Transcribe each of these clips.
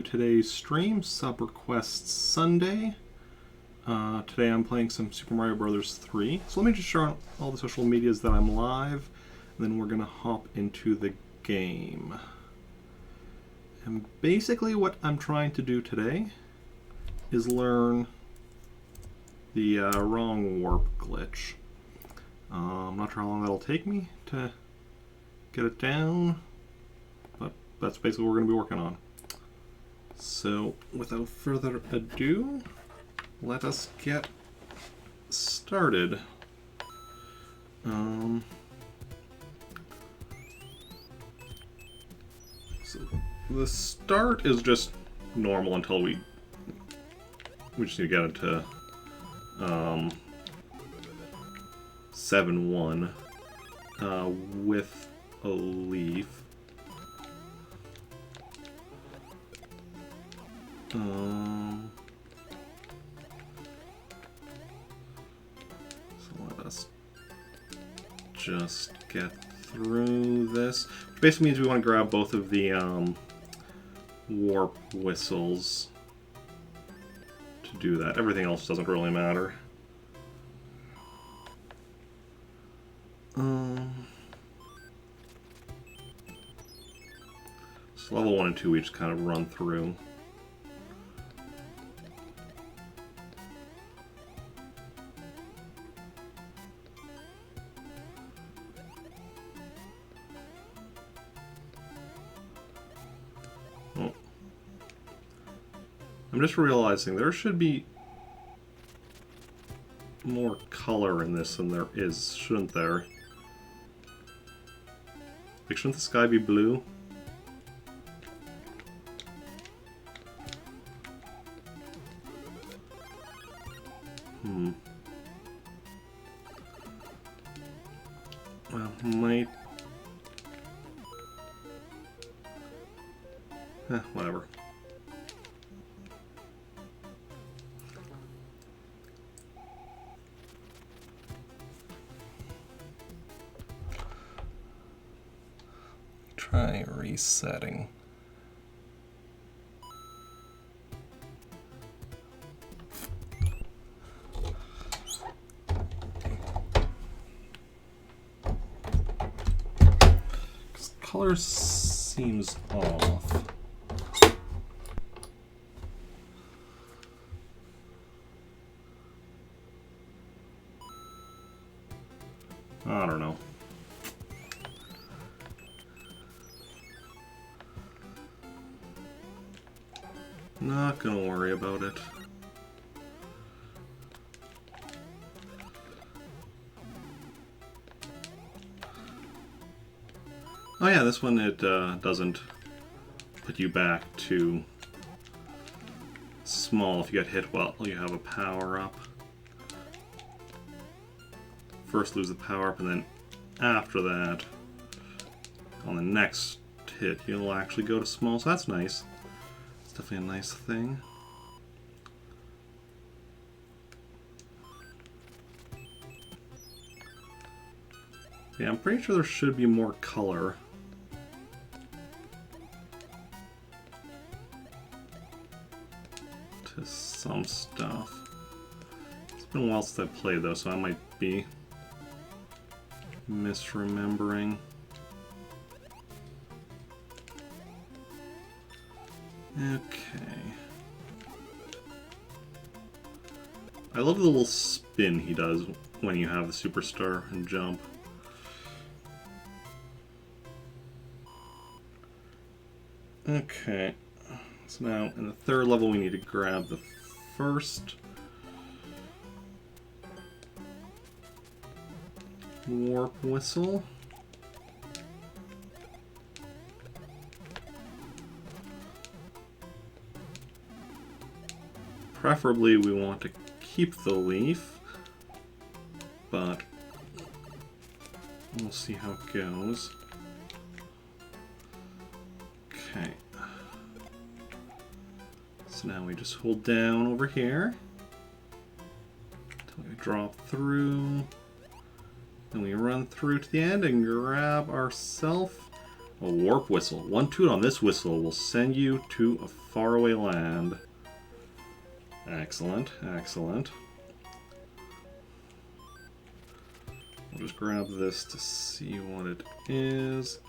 Today's stream, Sub Requests Sunday. Today I'm playing some Super Mario Bros. 3. So let me just share on all the social medias that I'm live, and then we're going to hop into the game. And basically what I'm trying to do today is learn the wrong warp glitch. I'm not sure how long that'll take me to get it down, but that's basically what we're going to be working on. So, without further ado, let us get started. So the start is just normal until we just need to get into 7-1 with a leaf. So let us just get through this. Which basically means we want to grab both of the warp whistles to do that. Everything else doesn't really matter. So level 1 and 2 we just kind of run through. I'm just realizing there should be more color in this than there is, shouldn't there? Like, shouldn't the sky be blue? Well, might... whatever. Try resetting. Because color seems off. I don't know. Not gonna worry about it. Oh yeah, this one it doesn't put you back to small if you get hit while you have a power-up. First lose the power-up, and then after that, on the next hit, you'll actually go to small, so that's nice. It's definitely a nice thing. Yeah, I'm pretty sure there should be more color. To some stuff. It's been a while since I've played though, so I might be misremembering. Okay. I love the little spin he does when you have the superstar and jump. Okay. So now in the third level we need to grab the first warp whistle. Preferably we want to keep the leaf, but we'll see how it goes. Okay. So now we just hold down over here until we drop through. Then we run through to the end and grab ourselves A warp whistle. One toot on this whistle will send you to a faraway land. Excellent, excellent. I'll just grab this to see what it is.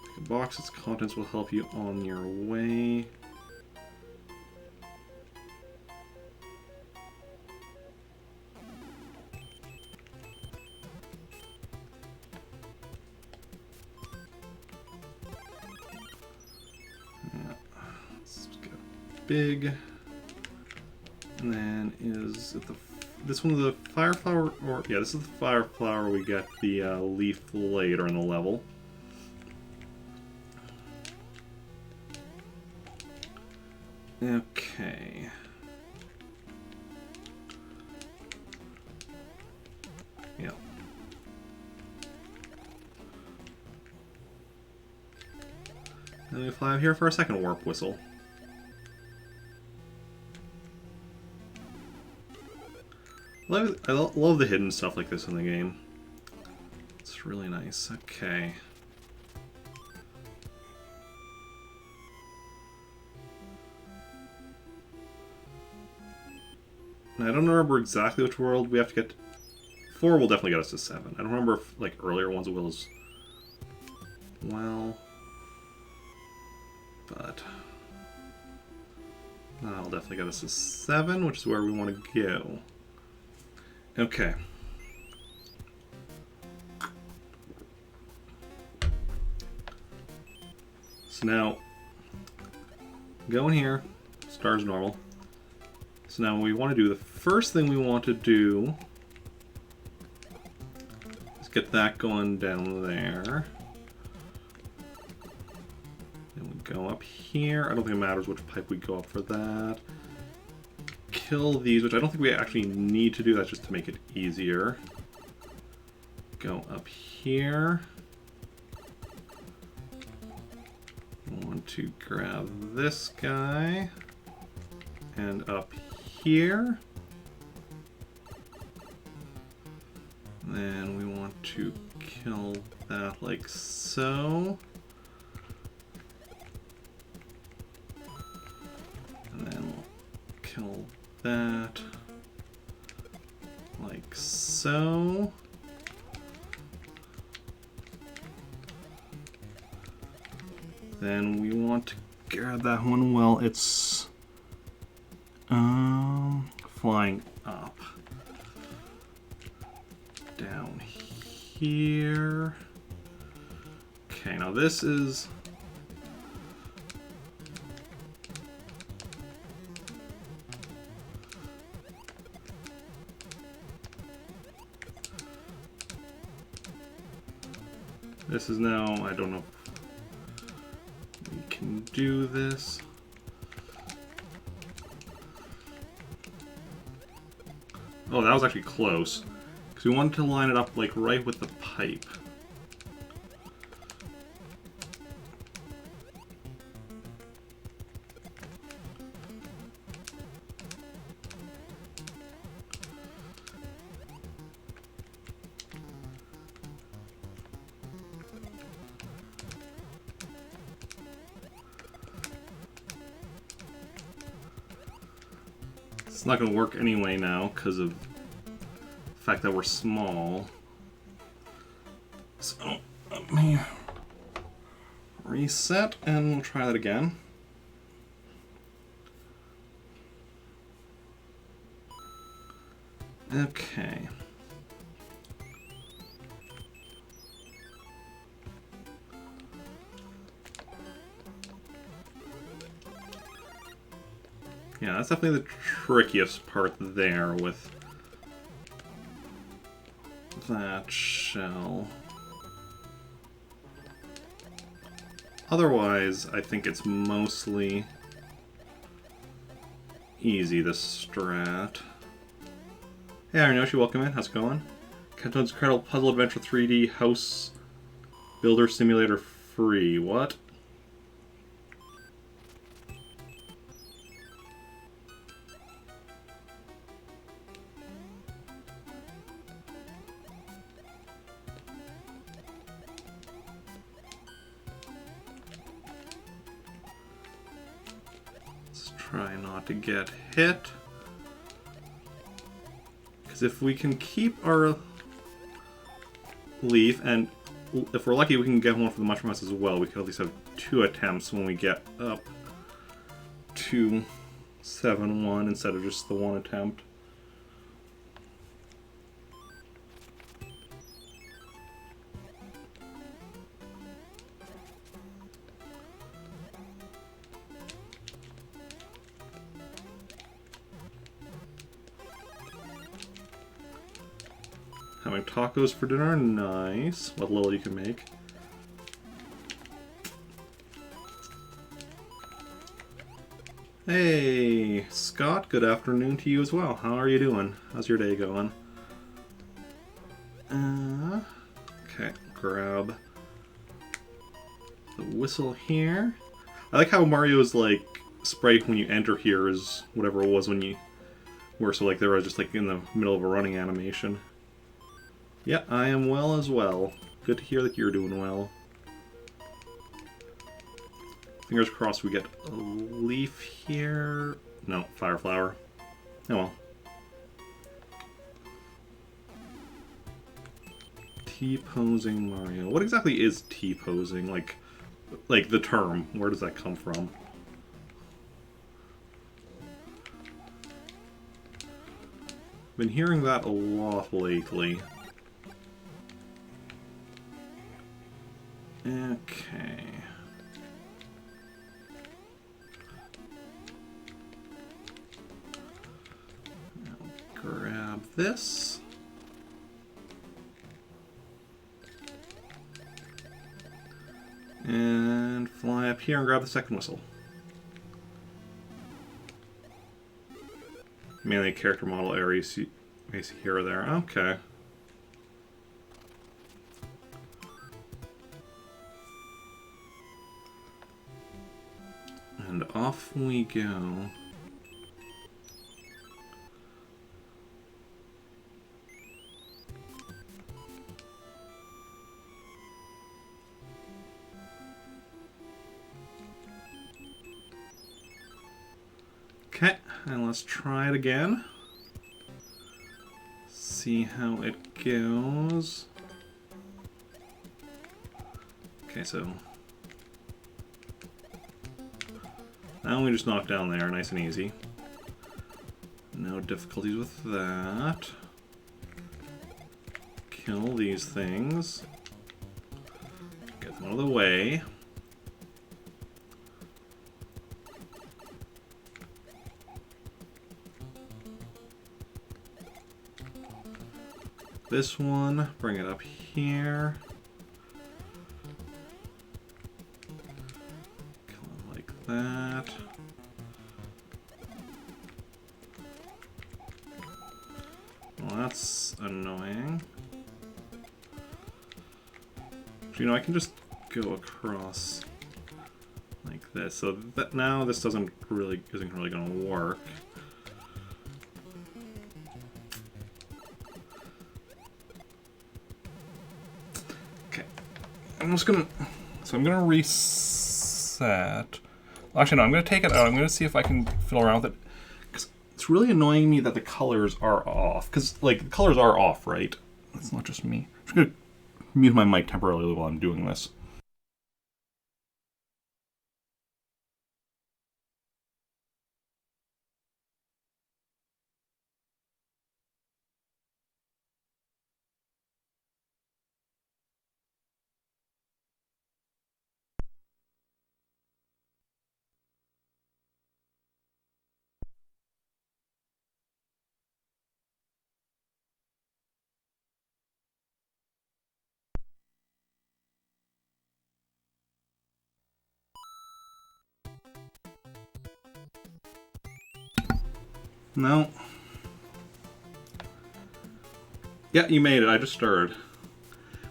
Take a box, its contents will help you on your way. Big, and then is it this one the fire flower, or yeah, this is the fire flower. We get the leaf later in the level. Okay. Yeah. Then we fly up here for a second warp whistle. I love the hidden stuff like this in the game. It's really nice. Okay. Now, I don't remember exactly which world we have to get. 4 will definitely get us to 7. I don't remember if like earlier ones will as well. But that'll definitely get us to 7, which is where we want to go. Okay. So now, go in here, stars normal. So now what we want to do, the first thing we want to do is get that going down there. Then we go up here. I don't think it matters which pipe we go up for that. Kill these, which I don't think we actually need to do. That's just to make it easier. Go up here. I want to grab this guy. And up here. Then we want to kill that like so. And then we'll kill that like so. Then we want to grab that one while it's flying up. Down here. Okay, now this is now, I don't know if we can do this. Oh, that was actually close. Because we wanted to line it up like right with the pipe. It's not going to work anyway now because of the fact that we're small. So let me reset and we'll try that again. Okay. Yeah, that's definitely the trickiest part there with that shell. Otherwise, I think it's mostly easy, the strat. Hey Arinoshi, welcome in. How's it going? Kento's Incredible Puzzle Adventure 3D House Builder Simulator free. What? Try not to get hit. Because if we can keep our leaf, and if we're lucky we can get one for the mushroom house as well, we could at least have 2 attempts when we get up to 7-1 instead of just the 1 attempt. Having tacos for dinner, nice. What little you can make. Hey, Scott, good afternoon to you as well. How are you doing? How's your day going? Okay, grab the whistle here. I like how Mario's, like, sprite when you enter here is whatever it was when you were, so like they were just like in the middle of a running animation. Yeah, I am well as well. Good to hear that you're doing well. Fingers crossed we get a leaf here. No, fire flower. Oh well. T-posing Mario. What exactly is T-posing? Like the term. Where does that come from? Been hearing that a lot lately. Okay. Now grab this. And fly up here and grab the second whistle. Mainly character model areas you may see here or there. Okay. And off we go. Okay, and let's try it again. See how it goes. Okay, so now we just knock down there, nice and easy. No difficulties with that. Kill these things. Get them out of the way. This one, bring it up here. Kill him like that. Well, that's annoying. You know, I can just go across like this. So that now this isn't really gonna work. I'm just gonna, so I'm gonna reset. Actually, no, I'm gonna take it out. I'm gonna see if I can fiddle around with it. Because it's really annoying me that the colors are off. Because, like, the colors are off, right? It's not just me. I'm just gonna mute my mic temporarily while I'm doing this. No. Yeah, you made it. I just stirred.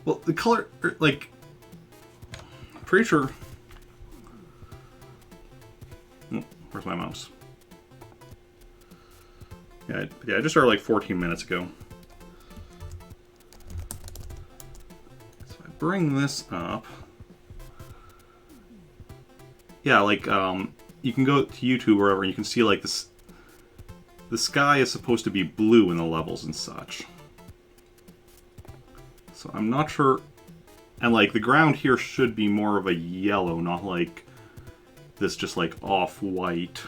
Well, the color, like, pretty sure. Oh, where's my mouse? Yeah, I just started like 14 minutes ago. So I bring this up. Yeah, like, you can go to YouTube or wherever, and you can see like this. The sky is supposed to be blue in the levels and such. So I'm not sure. And like the ground here should be more of a yellow, not like this just like off-white.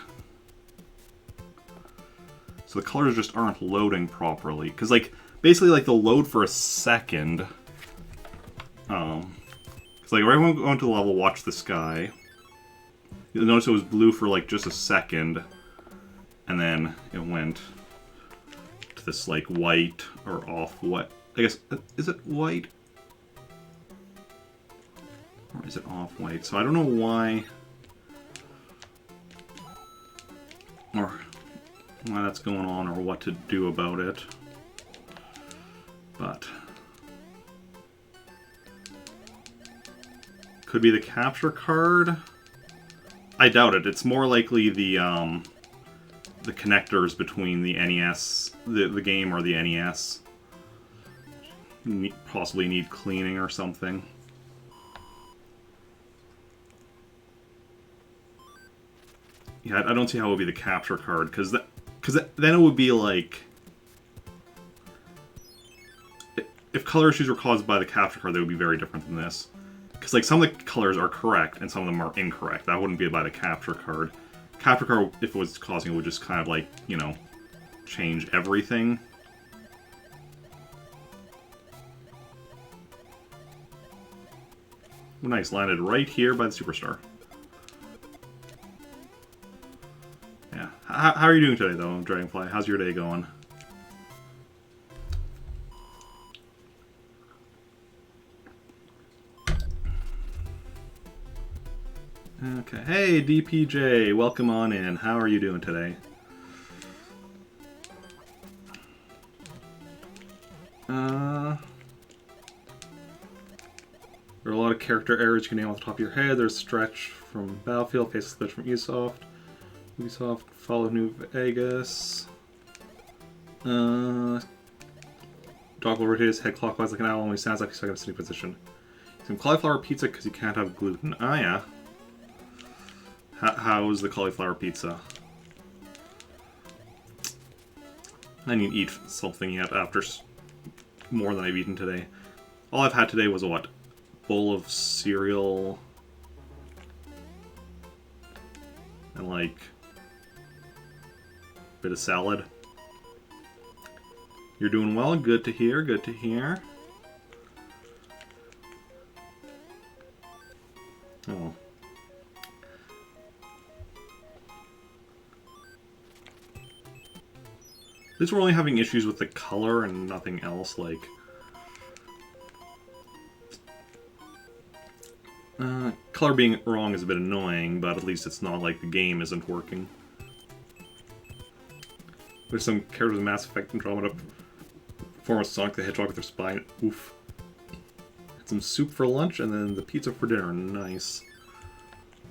So the colors just aren't loading properly. Because like basically like they'll load for a second. Because like right when we go into the level, watch the sky. You'll notice it was blue for like just a second. And then it went to this like white or off-white. I guess, is it white? Or is it off-white? So I don't know why. Or why that's going on or what to do about it. But could be the capture card. I doubt it. It's more likely the connectors between the NES, the game or the NES. Possibly need cleaning or something. Yeah, I don't see how it would be the capture card, because then it would be like... If color issues were caused by the capture card, they would be very different than this. Because like some of the colors are correct, and some of them are incorrect. That wouldn't be by the capture card. Capture card, if it was causing it, would just kind of like, you know, change everything. Nice, landed right here by the Superstar. Yeah. How are you doing today, though, Dragonfly? How's your day going? Okay. Hey, DPJ. Welcome on in. How are you doing today? There are a lot of character errors you can name off the top of your head. There's Stretch from Battlefield, Face Glitch from Ubisoft, Follow New Vegas. Dog will rotate his head clockwise like an owl when he sounds like he's stuck in a sitting position. Some cauliflower pizza because you can't have gluten. Ah, yeah. How's the cauliflower pizza? I need to eat something yet after more than I've eaten today. All I've had today was a what? Bowl of cereal and like a bit of salad. You're doing well. Good to hear. Good to hear. Oh. At least we're only having issues with the color and nothing else, like... color being wrong is a bit annoying, but at least it's not like the game isn't working. There's some characters with Mass Effect Andromeda form of Sonic the Hedgehog with their spine. Oof. Had some soup for lunch and then the pizza for dinner. Nice.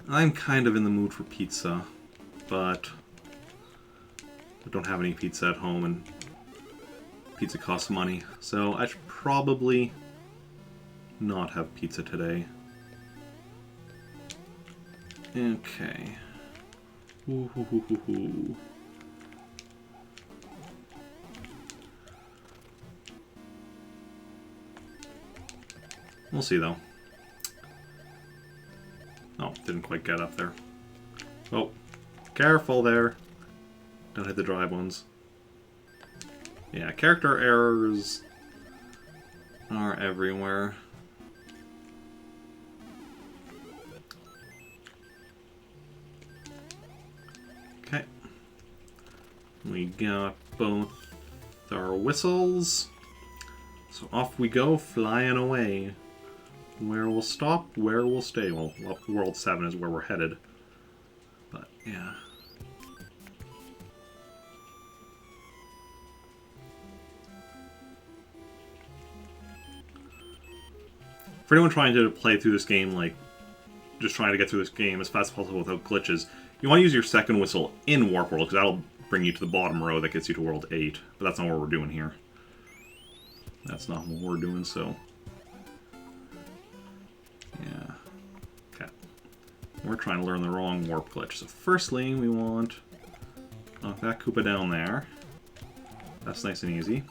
I'm kind of in the mood for pizza, but I don't have any pizza at home and pizza costs money, so I should probably not have pizza today. Okay. Ooh, hoo, hoo, hoo, hoo. We'll see, though. Oh, didn't quite get up there. Oh, careful there. Don't hit the dry ones. Yeah, character errors are everywhere. Okay. We got both our whistles. So off we go, flying away. Where we'll stop, where we'll stay. Well, World 7 is where we're headed. But, yeah. For anyone trying to play through this game, like, just trying to get through this game as fast as possible without glitches, you want to use your second whistle in Warp World, because that'll bring you to the bottom row that gets you to World 8. But that's not what we're doing here. That's not what we're doing, so... yeah. Okay. We're trying to learn the wrong warp glitch. So firstly, we want that Koopa down there. That's nice and easy.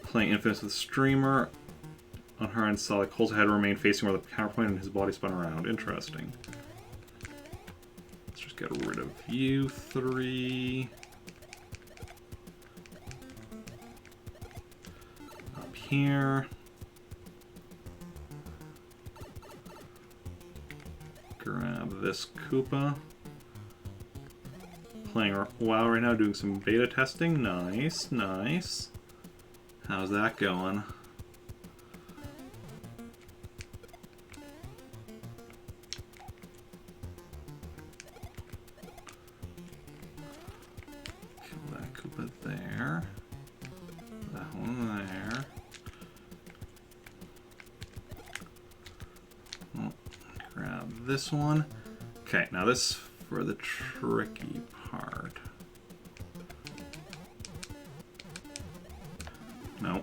Playing Infamous with Streamer. On her end, Sonic holds ahead and remain facing where the counterpoint and his body spun around. Interesting. Let's just get rid of you three. Up here. Grab this Koopa. Playing WoW right now, doing some beta testing. Nice, nice. How's that going? Kill that Koopa there. That one there. Oh, grab this one. Okay, now this for the tricky part. No.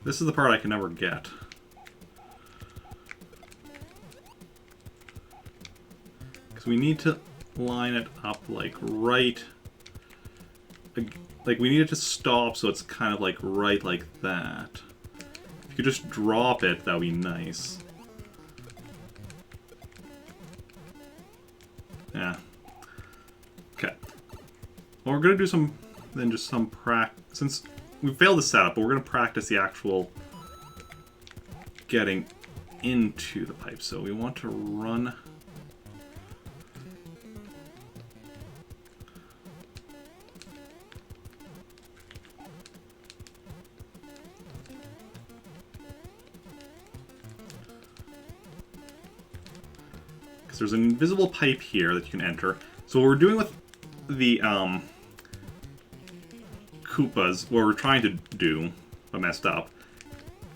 This is the part I can never get. Because we need to line it up like right... Like we need it to stop so it's kind of like right like that. If you could just drop it, that would be nice. Yeah. Okay. Well, we're going to do some, then just some practice. Since we failed the setup, but we're going to practice the actual getting into the pipe. So we want to run. Because there's an invisible pipe here that you can enter. So what we're doing with the Koopas, what we're trying to do, but messed up,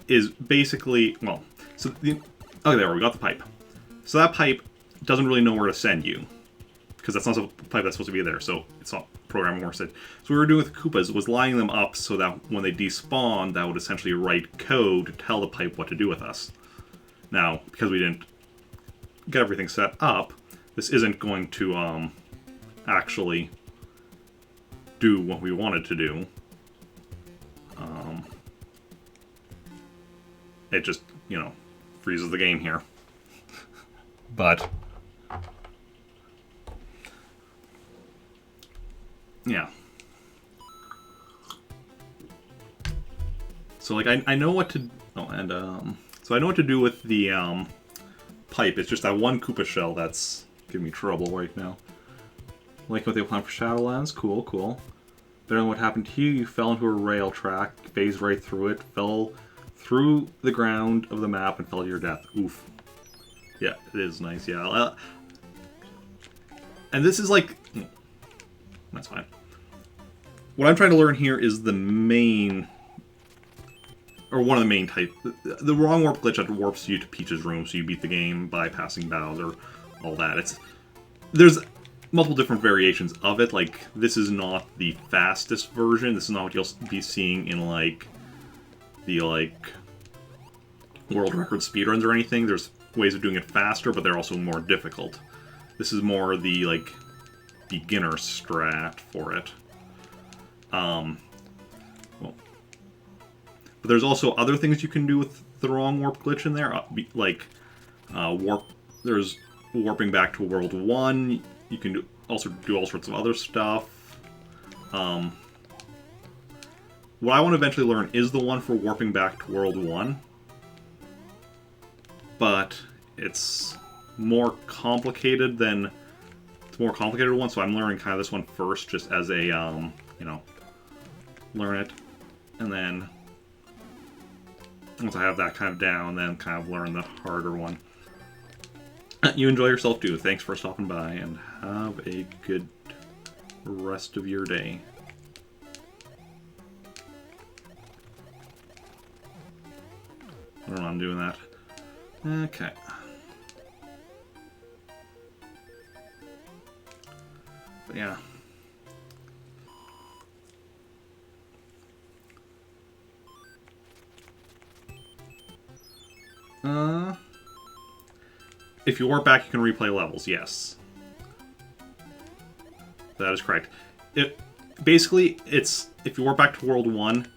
is basically, well, so the, oh, there we got the pipe. So that pipe doesn't really know where to send you, because that's not a pipe that's supposed to be there, so it's not programming where it said. So what we were doing with the Koopas was lining them up so that when they despawn, that would essentially write code to tell the pipe what to do with us. Now, because we didn't get everything set up, this isn't going to actually do what we wanted to do. It just, you know, freezes the game here. But yeah. So like I know what to so I know what to do with the pipe. It's just that one Koopa shell that's giving me trouble right now. Like what they planned for Shadowlands. Cool, cool. Better than what happened to you. You fell into a rail track, phased right through it, fell through the ground of the map, and fell to your death. Oof. Yeah, it is nice. Yeah. And this is like... That's fine. What I'm trying to learn here is the main... Or one of the main type. The wrong warp glitch that warps you to Peach's room, so you beat the game bypassing Bowser. All that. There's multiple different variations of it. Like, this is not the fastest version. This is not what you'll be seeing in, like, the, like, world record speedruns or anything. There's ways of doing it faster, but they're also more difficult. This is more the, like, beginner strat for it. Well, but there's also other things you can do with the wrong warp glitch in there. Like, there's warping back to World 1. You can also do all sorts of other stuff. What I want to eventually learn is the one for warping back to World 1. But it's more complicated than... It's a more complicated one, so I'm learning kind of this one first, just as a, you know, learn it. And then, once I have that kind of down, then kind of learn the harder one. You enjoy yourself too. Thanks for stopping by, and have a good rest of your day. I don't know, I'm doing that. Okay. But yeah. If you warp back, you can replay levels, yes. That is correct. Basically, it's if you warp back to World 1,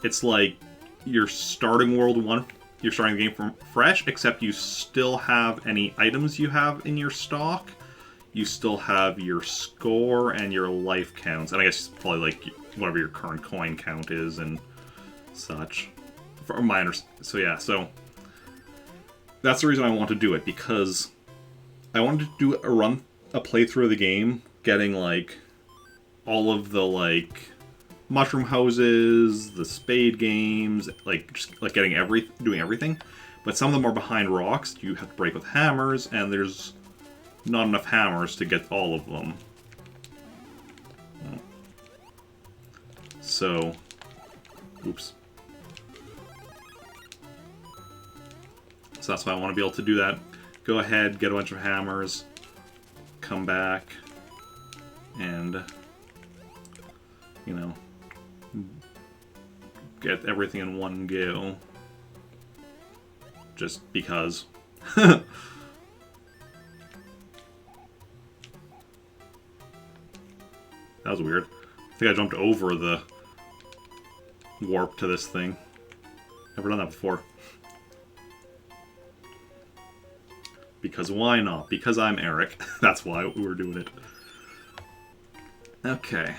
it's like you're starting World 1, you're starting the game from fresh, except you still have any items you have in your stock. You still have your score and your life counts, and I guess probably like whatever your current coin count is and such. From my understanding, so yeah, so that's the reason I want to do it, because I wanted to do a playthrough of the game, getting like all of the like mushroom houses, the spade games, like just like doing everything. But some of them are behind rocks. You have to break with hammers, and there's not enough hammers to get all of them. So, oops. So that's why I want to be able to do that. Go ahead, get a bunch of hammers, come back, and, you know, get everything in one go. Just because. That was weird. I think I jumped over the warp to this thing. Never done that before. Because why not? Because I'm Eric. That's why we're doing it. Okay.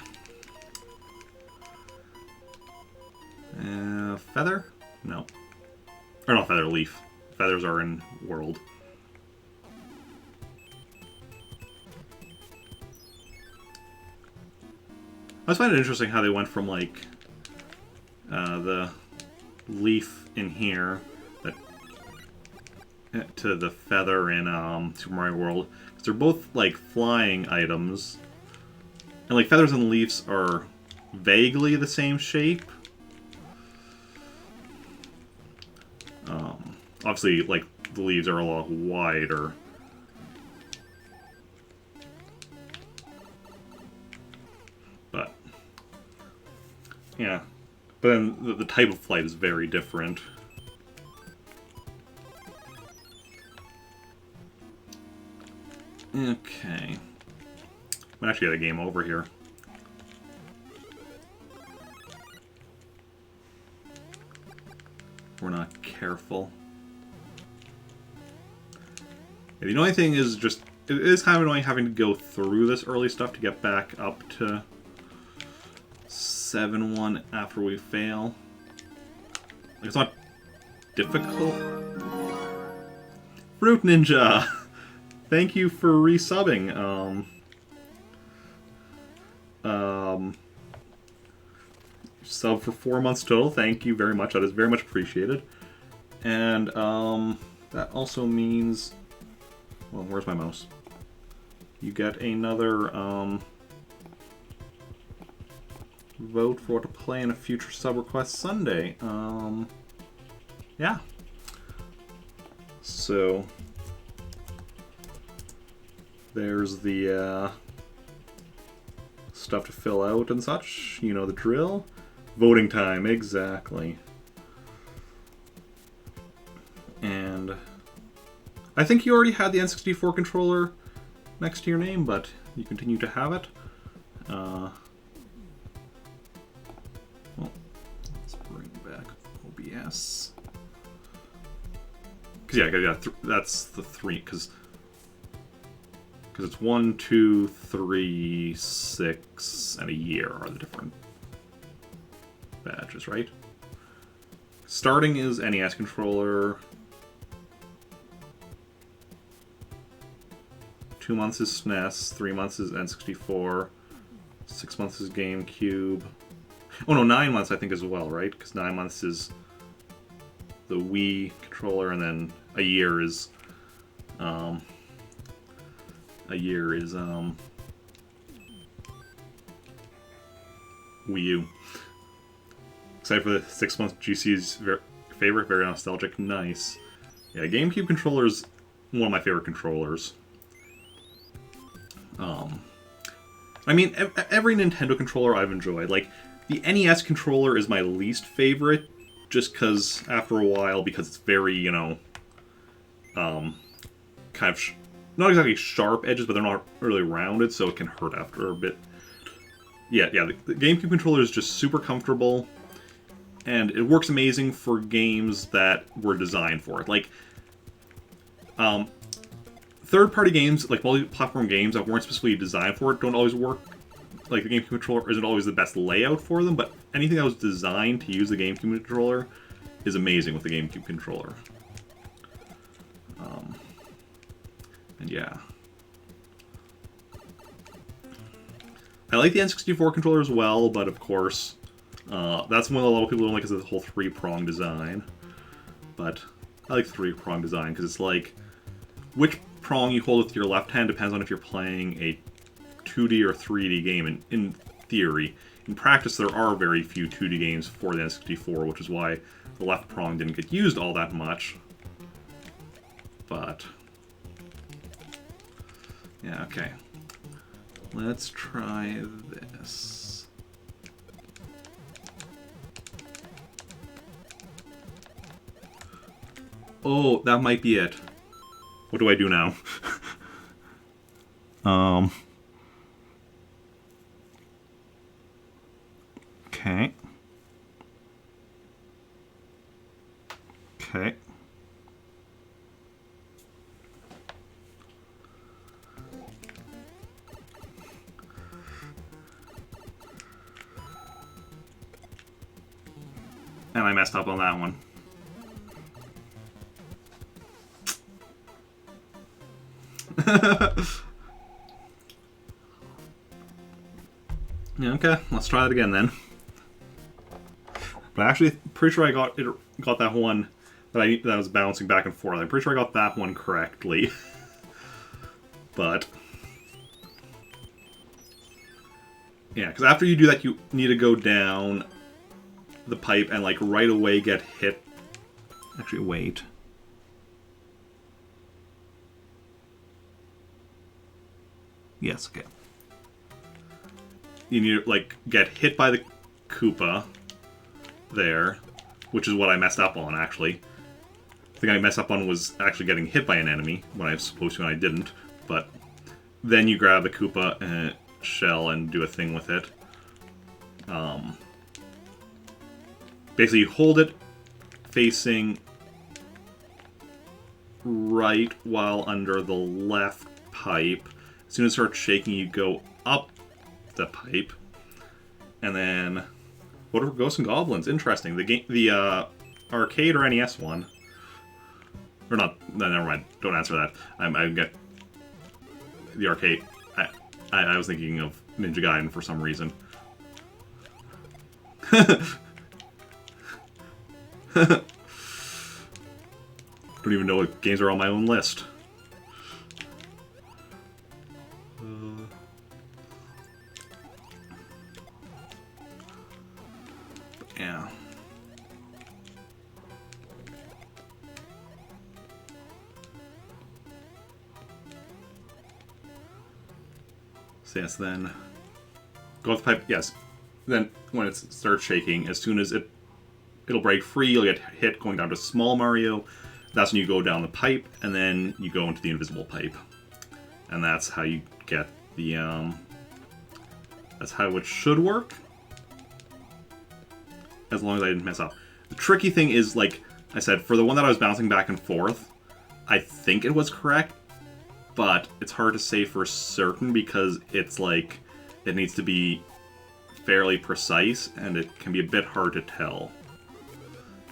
Feather? No. Or not feather, leaf. Feathers are in world. I just find it interesting how they went from, like, the leaf in here to the feather in Super Mario World. Because they're both, like, flying items. And, like, feathers and leaves are vaguely the same shape. Obviously, like, the leaves are a lot wider. But, yeah. But then the type of flight is very different. Okay. I'm actually got a game over here. We're not careful. The annoying thing is just, it is kind of annoying having to go through this early stuff to get back up to 7-1 after we fail. Like, it's not difficult. Fruit Ninja! Thank you for resubbing. Sub for 4 months total. Thank you very much. That is very much appreciated. And that also means, well, where's my mouse? You get another vote for what to play in a future sub request Sunday. Yeah. So there's the stuff to fill out and such. You know the drill. Voting time, exactly. And I think you already had the N64 controller next to your name, but you continue to have it. Well, let's bring back OBS. Because yeah, that's the three. Because it's 1, 2, 3, 6, and a year are the different badges, right? Starting is NES controller. 2 months is SNES. 3 months is N64. 6 months is GameCube. Oh no, 9 months I think as well, right? Because 9 months is the Wii controller, and then a year is Wii U. Excited for the 6 month GC's favorite, very nostalgic, nice. Yeah, GameCube controller is one of my favorite controllers. I mean, every Nintendo controller I've enjoyed. Like, the NES controller is my least favorite, just because, after a while, because it's very, you know, kind kind of not exactly sharp edges, but they're not really rounded, so it can hurt after a bit. Yeah, the GameCube controller is just super comfortable, and it works amazing for games that were designed for it. Like, third-party games, like multi-platform games that weren't specifically designed for it, don't always work. Like, the GameCube controller isn't always the best layout for them, but anything that was designed to use the GameCube controller is amazing with the GameCube controller. And yeah. I like the N64 controller as well, but of course, that's one a lot of people don't like, is the whole three-prong design. But I like the three-prong design, because it's like, which prong you hold with your left hand depends on if you're playing a 2D or 3D game, in theory. In practice, there are very few 2D games for the N64, which is why the left prong didn't get used all that much. But yeah, okay. Let's try this. Oh, that might be it. What do I do now? Okay. Okay. And I messed up on that one. Yeah, okay, let's try it again then. But actually, pretty sure I got that one that was bouncing back and forth. I'm pretty sure I got that one correctly. But yeah, because after you do that, you need to go down the pipe and like right away get hit. Actually, wait. Yes, okay. You need to like get hit by the Koopa there, which is what I messed up on actually. The thing I messed up on was actually getting hit by an enemy when I was supposed to and I didn't. But then you grab the Koopa and shell and do a thing with it. Basically, you hold it facing right while under the left pipe. As soon as it starts shaking, you go up the pipe. And then, what are Ghosts and Goblins? Interesting. The arcade or NES one. Or not, no, never mind. Don't answer that. I get the arcade. I was thinking of Ninja Gaiden for some reason. Don't even know what games are on my own list. Yeah. So yes, then go with the pipe. Yes. Then when it starts shaking, as soon as it'll break free, you'll get hit going down to Small Mario. That's when you go down the pipe, and then you go into the invisible pipe. And that's how you get the, that's how it should work. As long as I didn't mess up. The tricky thing is, like I said, for the one that I was bouncing back and forth, I think it was correct, but it's hard to say for certain because it's like, it needs to be fairly precise, and it can be a bit hard to tell.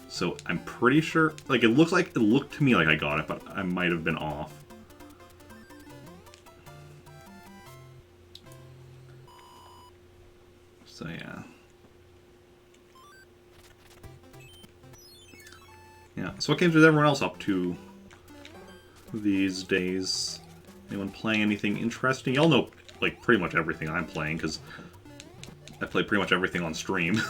So I'm pretty sure, like it looked to me like I got it, but I might have been off. So yeah. Yeah, so what games is everyone else up to these days? Anyone playing anything interesting? Y'all know, like, pretty much everything I'm playing, because I play pretty much everything on stream.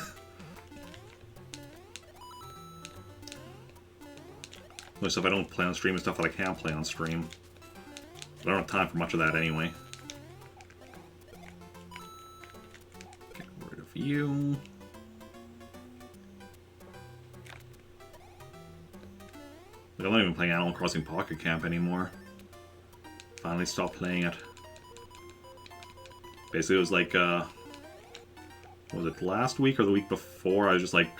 Most stuff I don't play on stream is stuff that I can play on stream. But I don't have time for much of that anyway. Get rid of you. Like, I'm not even playing Animal Crossing Pocket Camp anymore. finally stopped playing it. Basically, it was like, was it last week or the week before? I was just like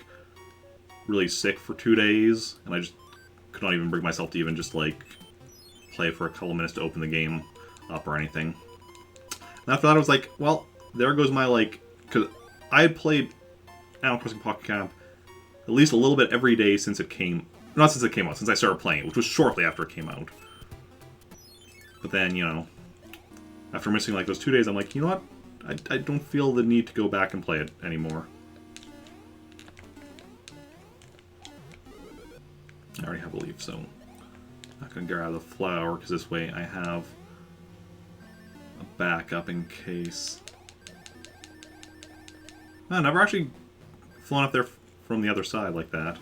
really sick for 2 days, and I just could not even bring myself to even just like play for a couple minutes to open the game up or anything. And after that, I was like, well, there goes my like, because I had played Animal Crossing Pocket Camp at least a little bit every day since it came, not since it came out, since I started playing it, which was shortly after it came out. But then, you know, after missing like those 2 days, I'm like, you know what? I don't feel the need to go back and play it anymore. I already have a leaf, so I'm not going to grab the flower, because this way I have a backup in case. I've never actually flown up there from the other side like that.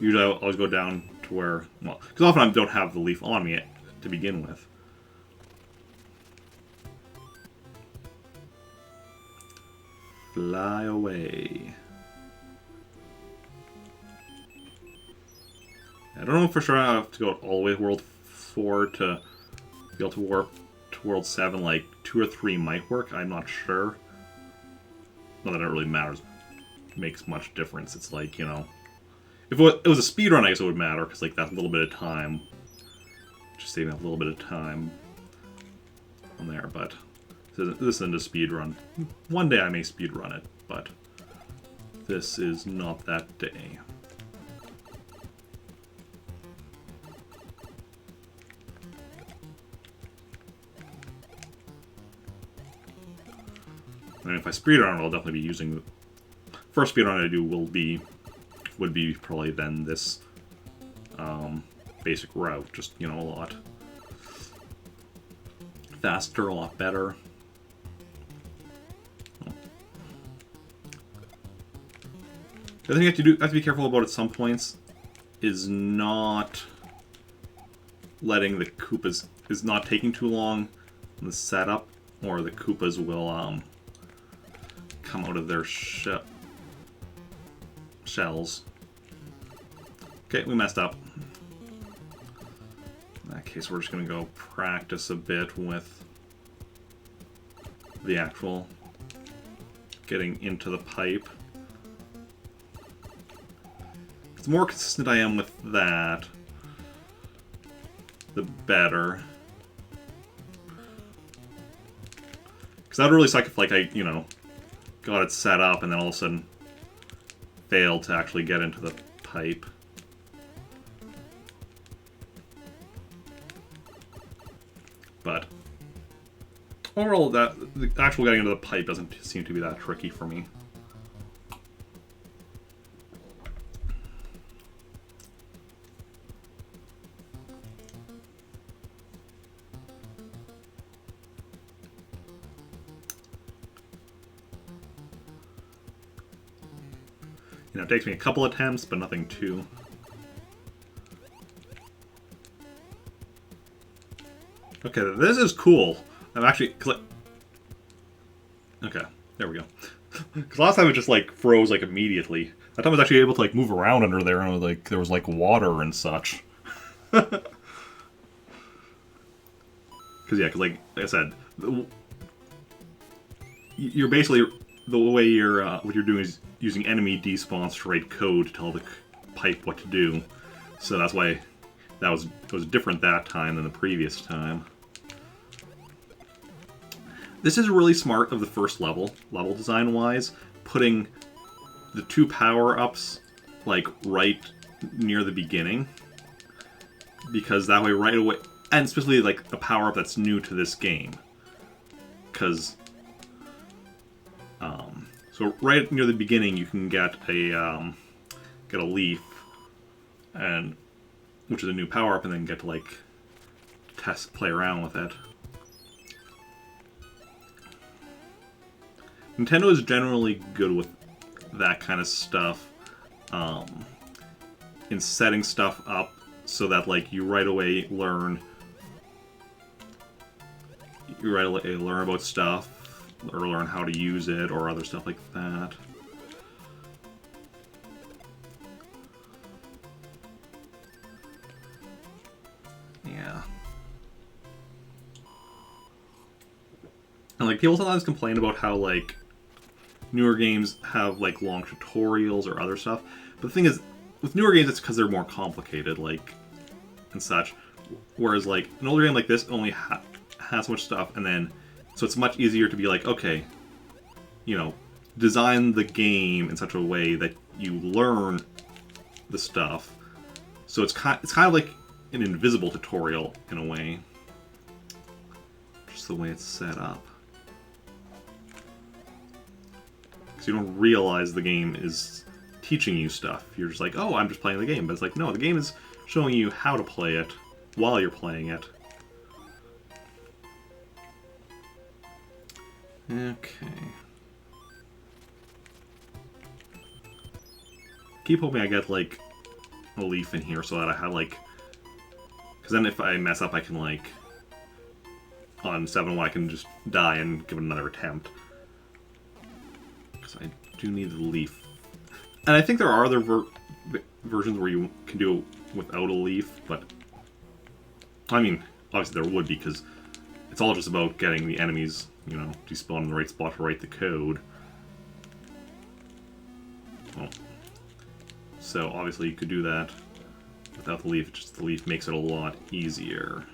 Usually I always go down to where, well, because often I don't have the leaf on me to begin with. Fly away. I don't know for sure I have to go all the way to World 4 to be able to warp to World 7. Like, 2 or 3 might work, I'm not sure. Not that it really matters. Makes much difference. It's like, you know, if it was a speedrun, I guess it would matter, because like that little bit of time, just saving a little bit of time on there, but this isn't a speedrun. One day I may speedrun it, but this is not that day. And if I speedrun, I'll definitely be using. First speedrun I do would be probably then this basic route, just, you know, a lot faster, a lot better. The thing you have to be careful about at some points is not letting the Koopas, is not taking too long in the setup, or the Koopas will come out of their shells. Okay, we messed up. In that case, we're just going to go practice a bit with the actual getting into the pipe. The more consistent I am with that, the better. Because that would really suck if, like, I, you know, got it set up and then all of a sudden failed to actually get into the pipe. But overall, the actual getting into the pipe doesn't seem to be that tricky for me. You know, it takes me a couple attempts, but nothing too. Okay, this is cool. I'm actually... Okay, there we go. Because last time it just, like, froze, like, immediately. That time I was actually able to, like, move around under there, and, like, there was, like, water and such. Because, yeah, because, like I said, you're basically... The way you're, what you're doing is using enemy despawns to write code to tell the pipe what to do. So that's why it was different that time than the previous time. This is really smart of the first level design-wise, putting the 2 power-ups, like, right near the beginning. Because that way, right away, and especially, like, a power-up that's new to this game. Because... so right near the beginning, you can get a leaf, and which is a new power up, and then get to like play around with it. Nintendo is generally good with that kind of stuff, in setting stuff up so that like you right away learn about stuff. Or learn how to use it, or other stuff like that. Yeah. And like people sometimes complain about how like newer games have like long tutorials or other stuff. But the thing is, with newer games, it's because they're more complicated, like and such. Whereas like an older game like this only has so much stuff, and then so it's much easier to be like, okay, you know, design the game in such a way that you learn the stuff. So it's kind of like an invisible tutorial in a way, just the way it's set up. Because you don't realize the game is teaching you stuff. You're just like, oh, I'm just playing the game. But it's like, no, the game is showing you how to play it while you're playing it. Okay. Keep hoping I get, like, a leaf in here so that I have, like... Because then if I mess up, I can, like... On 7-1, I can just die and give it another attempt. Because I do need the leaf. And I think there are other versions where you can do it without a leaf, but... I mean, obviously there would be, because it's all just about getting the enemies, you know, despawn in the right spot to write the code. Oh. So, obviously you could do that without the leaf, just the leaf makes it a lot easier.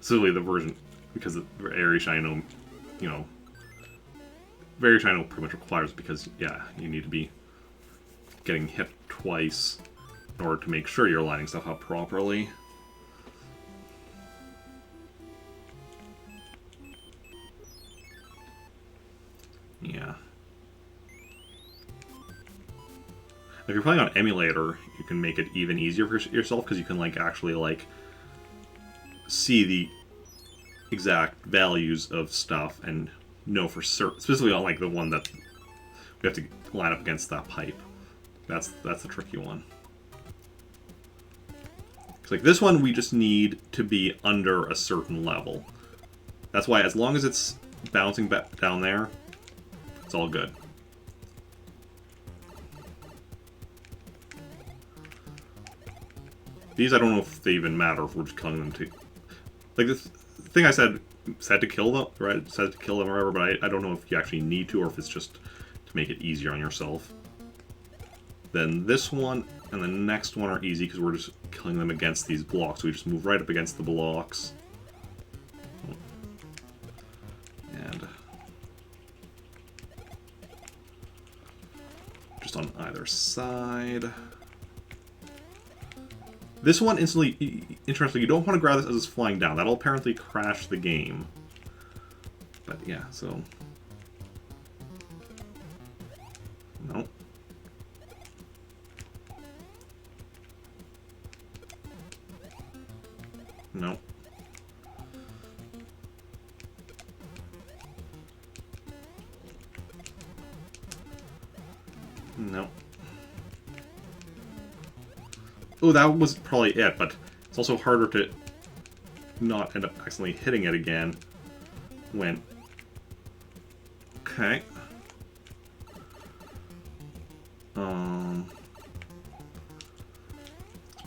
Specifically the version, because the Very Shino, you know, Very Shino pretty much requires, because, yeah, you need to be getting hit twice in order to make sure you're lining stuff up properly. Yeah. If you're playing on emulator, you can make it even easier for yourself, because you can, like, actually, like, see the exact values of stuff and know for certain, specifically on, like, the one that we have to line up against that pipe. That's the tricky one. Because, like, this one, we just need to be under a certain level. That's why, as long as it's bouncing back down there, it's all good. These, I don't know if they even matter if we're just killing them too. Like, this thing I said to kill them, right? Said to kill them or whatever, but I don't know if you actually need to, or if it's just to make it easier on yourself. Then this one and the next one are easy, because we're just killing them against these blocks. We just move right up against the blocks. And just on either side. This one instantly, interesting, you don't want to grab this as it's flying down. That'll apparently crash the game. But yeah, so... No. No. No. Oh, that was probably it, but it's also harder to not end up accidentally hitting it again when... Okay.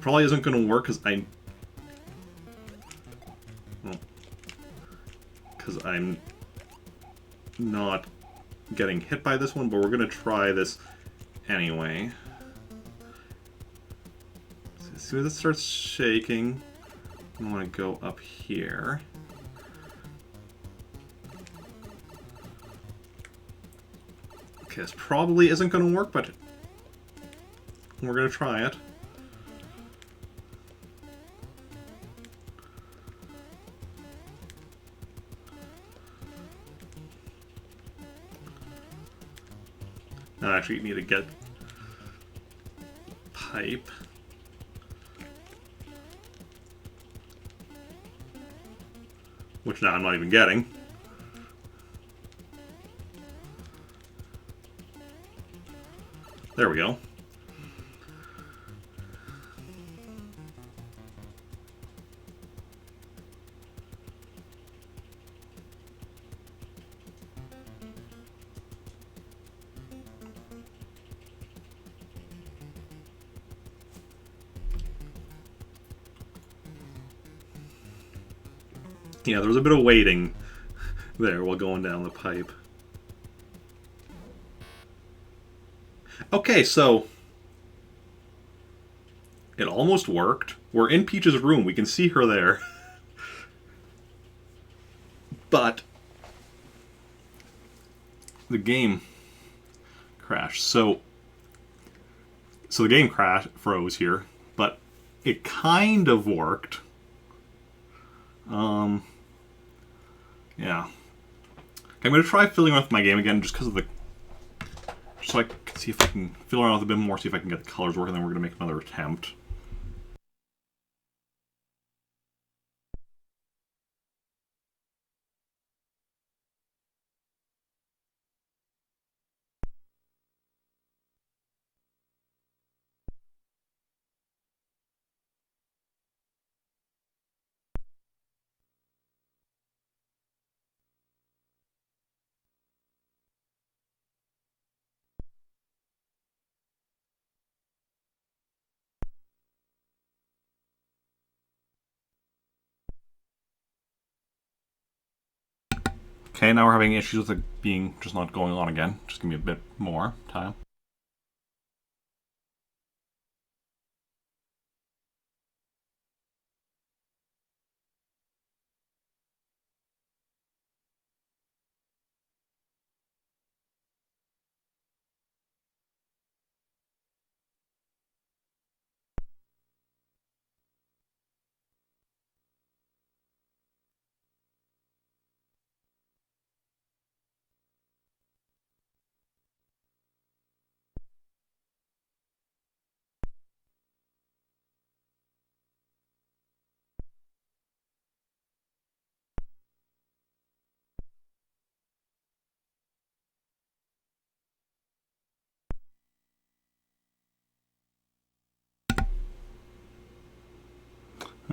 Probably isn't going to work because I'm not getting hit by this one, but we're going to try this anyway. As soon as it starts shaking, I want to go up here. Okay, this probably isn't going to work, but we're going to try it. Now I actually need to get pipe. Which now I'm not even getting. There we go. Yeah, there was a bit of waiting there while going down the pipe. Okay, so it almost worked. We're in Peach's room. We can see her there. But the game crashed. So the game froze here, but it kind of worked. Yeah. Okay, I'm going to try filling around with my game again just because of the... Just so I can see if I can fill around with a bit more, see if I can get the colors working, then we're going to make another attempt. Okay, now we're having issues with it being just not going on again. Just give me a bit more time.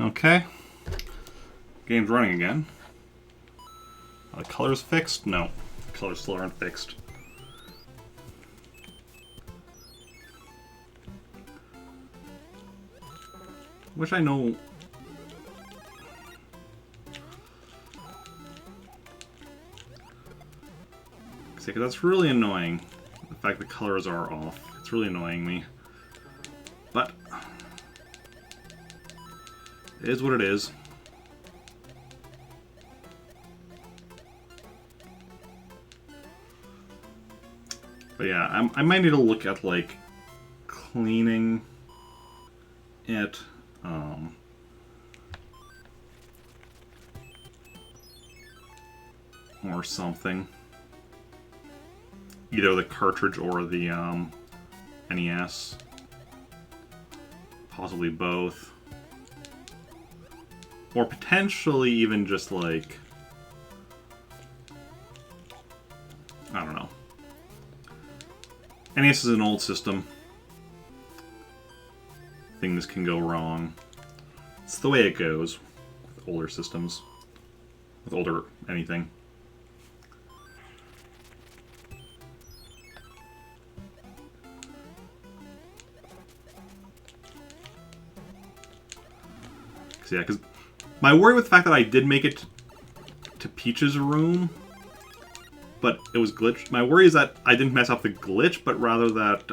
Okay. Game's running again. Are the colors fixed? No. The colors still aren't fixed. Wish I know... Because that's really annoying. The fact the colors are off. It's really annoying me. But... It is what it is. But yeah, I might need to look at, like, cleaning it. Or something. Either the cartridge or the NES. Possibly both. Or potentially even just like... I don't know. NES is an old system. Things can go wrong. It's the way it goes with older systems. With older anything. Yeah, because my worry with the fact that I did make it to Peach's room, but it was glitched. My worry is that I didn't mess up the glitch, but rather that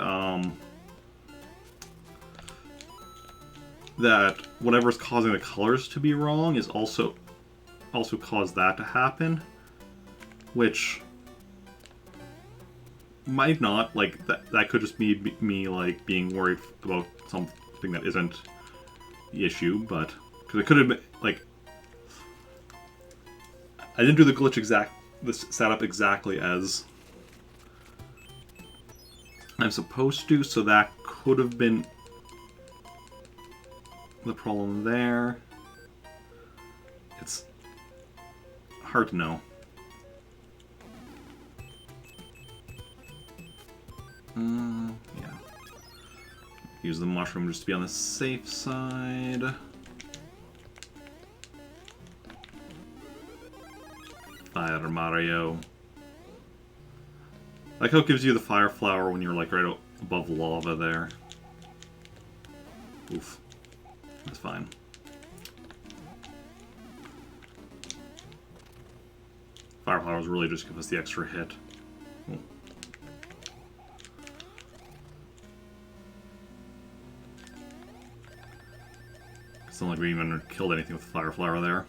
that whatever's causing the colors to be wrong is also caused that to happen, which might not, like, that could just be me like being worried about something that isn't the issue, but because it could have been like I didn't do the setup exactly as I'm supposed to, so that could have been the problem there. It's hard to know. Yeah. Use the mushroom just to be on the safe side. Fire Mario. I like how it gives you the fire flower when you're like right above lava there. Oof. That's fine. Fire Flowers really just give us the extra hit. Ooh. It's not like we even killed anything with Fire Flower there.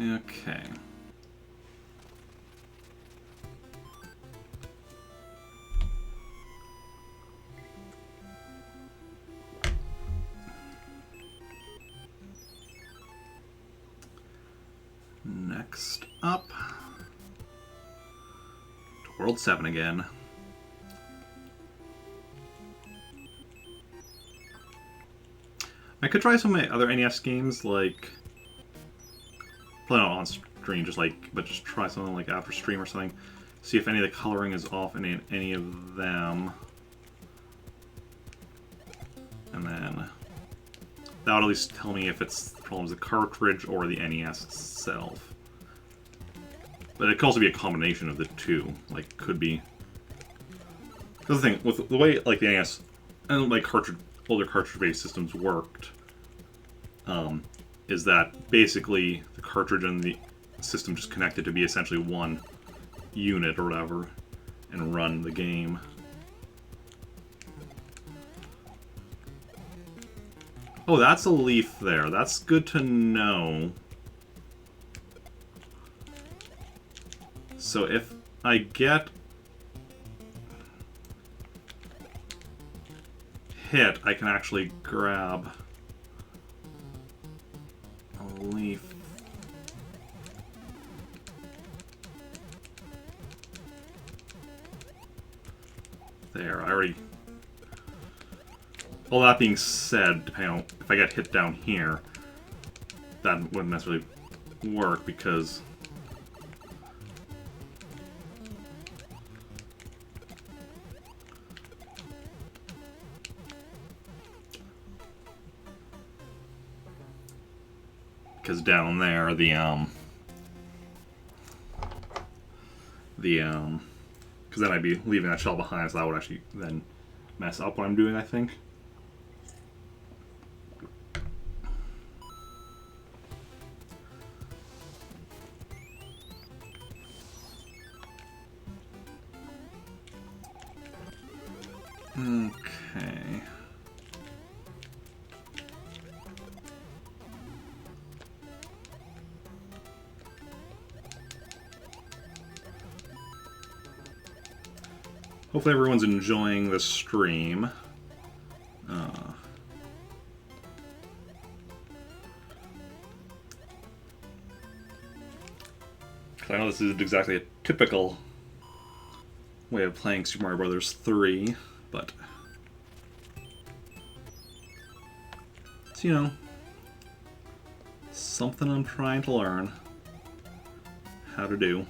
Okay. Next up, to World 7 again. I could try some other NES games, like, probably not on stream, but just try something like after stream or something. See if any of the coloring is off in any of them. And then that would at least tell me if it's the problems of the cartridge or the NES itself. But it could also be a combination of the two. Like, could be. That's the thing, with the way, like, the NES and, like, older cartridge-based systems worked, is that basically the cartridge and the system just connected to be essentially one unit or whatever and run the game. Oh, that's a leaf there. That's good to know. So if I get hit, I can actually grab a leaf. There, I already... All that being said, depending on if I get hit down here, that wouldn't necessarily work because down there because then I'd be leaving that shell behind, so that would actually then mess up what I'm doing, I think. Okay. Hopefully everyone's enjoying the stream. I know this isn't exactly a typical way of playing Super Mario Bros. 3, but it's, you know, something I'm trying to learn how to do.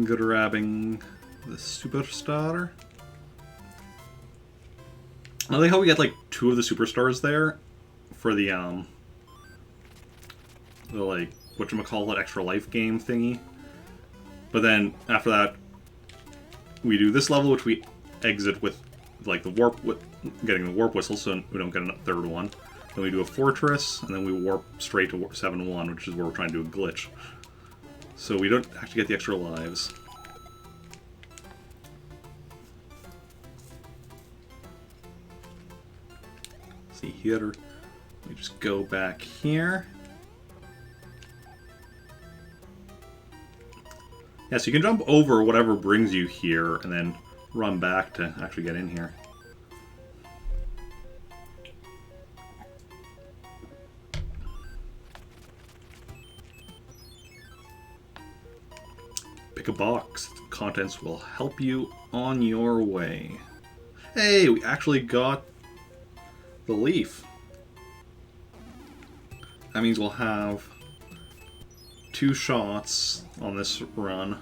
Grabbing the superstar. I like how we get like 2 of the superstars there for the like whatchamacallit extra life game thingy. But then after that we do this level, which we exit with like the warp getting the warp whistle, so we don't get a third one. Then we do a fortress, and then we warp straight to 7-1, which is where we're trying to do a glitch. So we don't actually get the extra lives. See here, we just go back here. Yeah, so you can jump over whatever brings you here and then run back to actually get in here. Pick a box. Contents will help you on your way. Hey, we actually got the leaf. That means we'll have 2 shots on this run.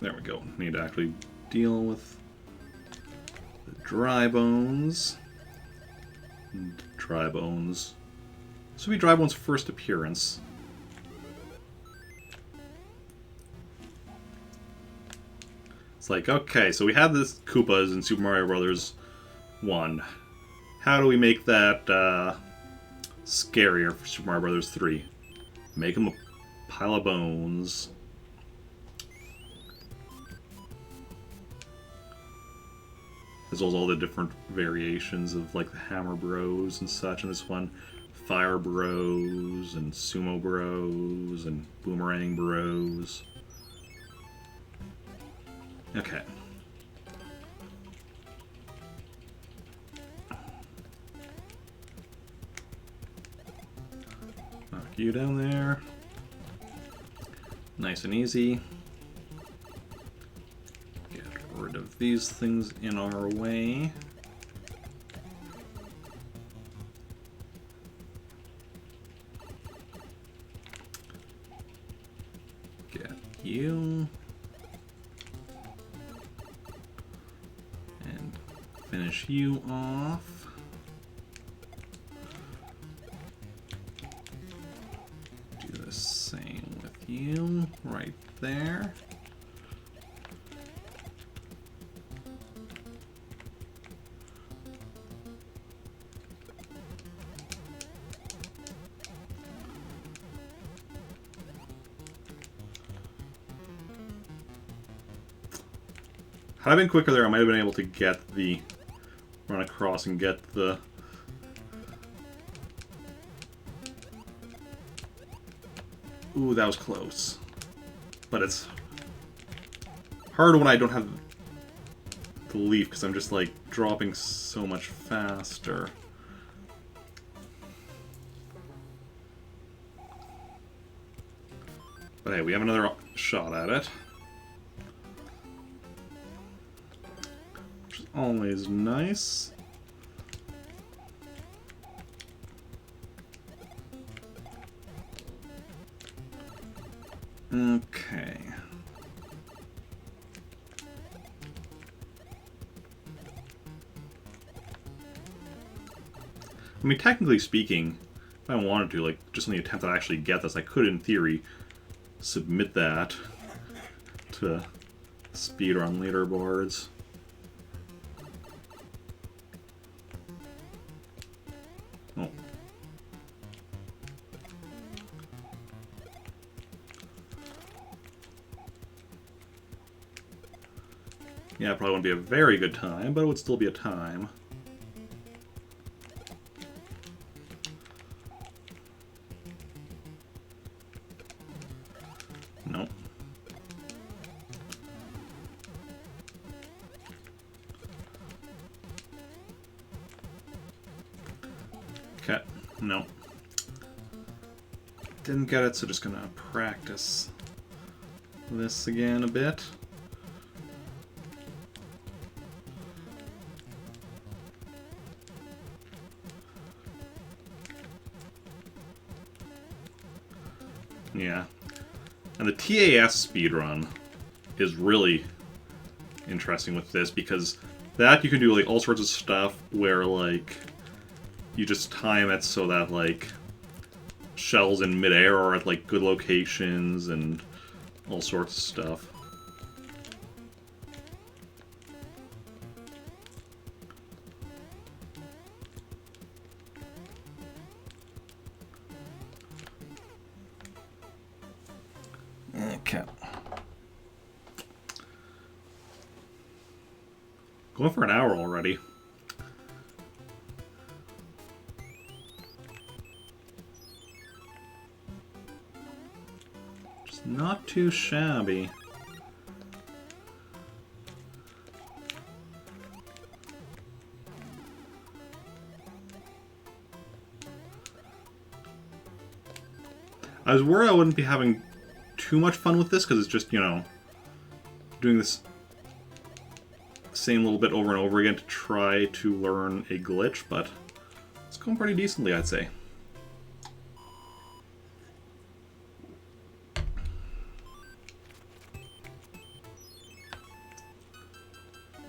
There we go. Need to actually deal with the dry bones. Dry bones. This will be Dry Bones' first appearance. It's like, okay, so we had this Koopas in Super Mario Bros. 1. How do we make that scarier for Super Mario Bros. 3? Make them a pile of bones. As well as all the different variations of like the Hammer Bros and such in this one. Fire Bros and Sumo Bros and Boomerang Bros. Okay. Knock you down there. Nice and easy. Get rid of these things in our way. Get you. And finish you off. Do the same with you right there. Had I been quicker there, I might have been able to get the run across and get the ooh, that was close. But it's hard when I don't have the leaf because I'm just like dropping so much faster. But hey, we have another shot at it. Which is always nice. Okay. I mean, technically speaking, if I wanted to, like, just on the attempt that I actually get this, I could, in theory, submit that to speedrun leaderboards. Oh. Yeah, it probably wouldn't be a very good time, but it would still be a time. Nope. Okay, no. Didn't get it, so just gonna practice this again a bit. Yeah. And the TAS speedrun is really interesting with this because that you can do like all sorts of stuff where like you just time it so that like shells in midair are at like good locations and all sorts of stuff. Okay. Going for an hour already. Just not too shabby. I was worried I wouldn't be having too much fun with this because it's just, you know, doing this same little bit over and over again to try to learn a glitch, but it's going pretty decently, I'd say.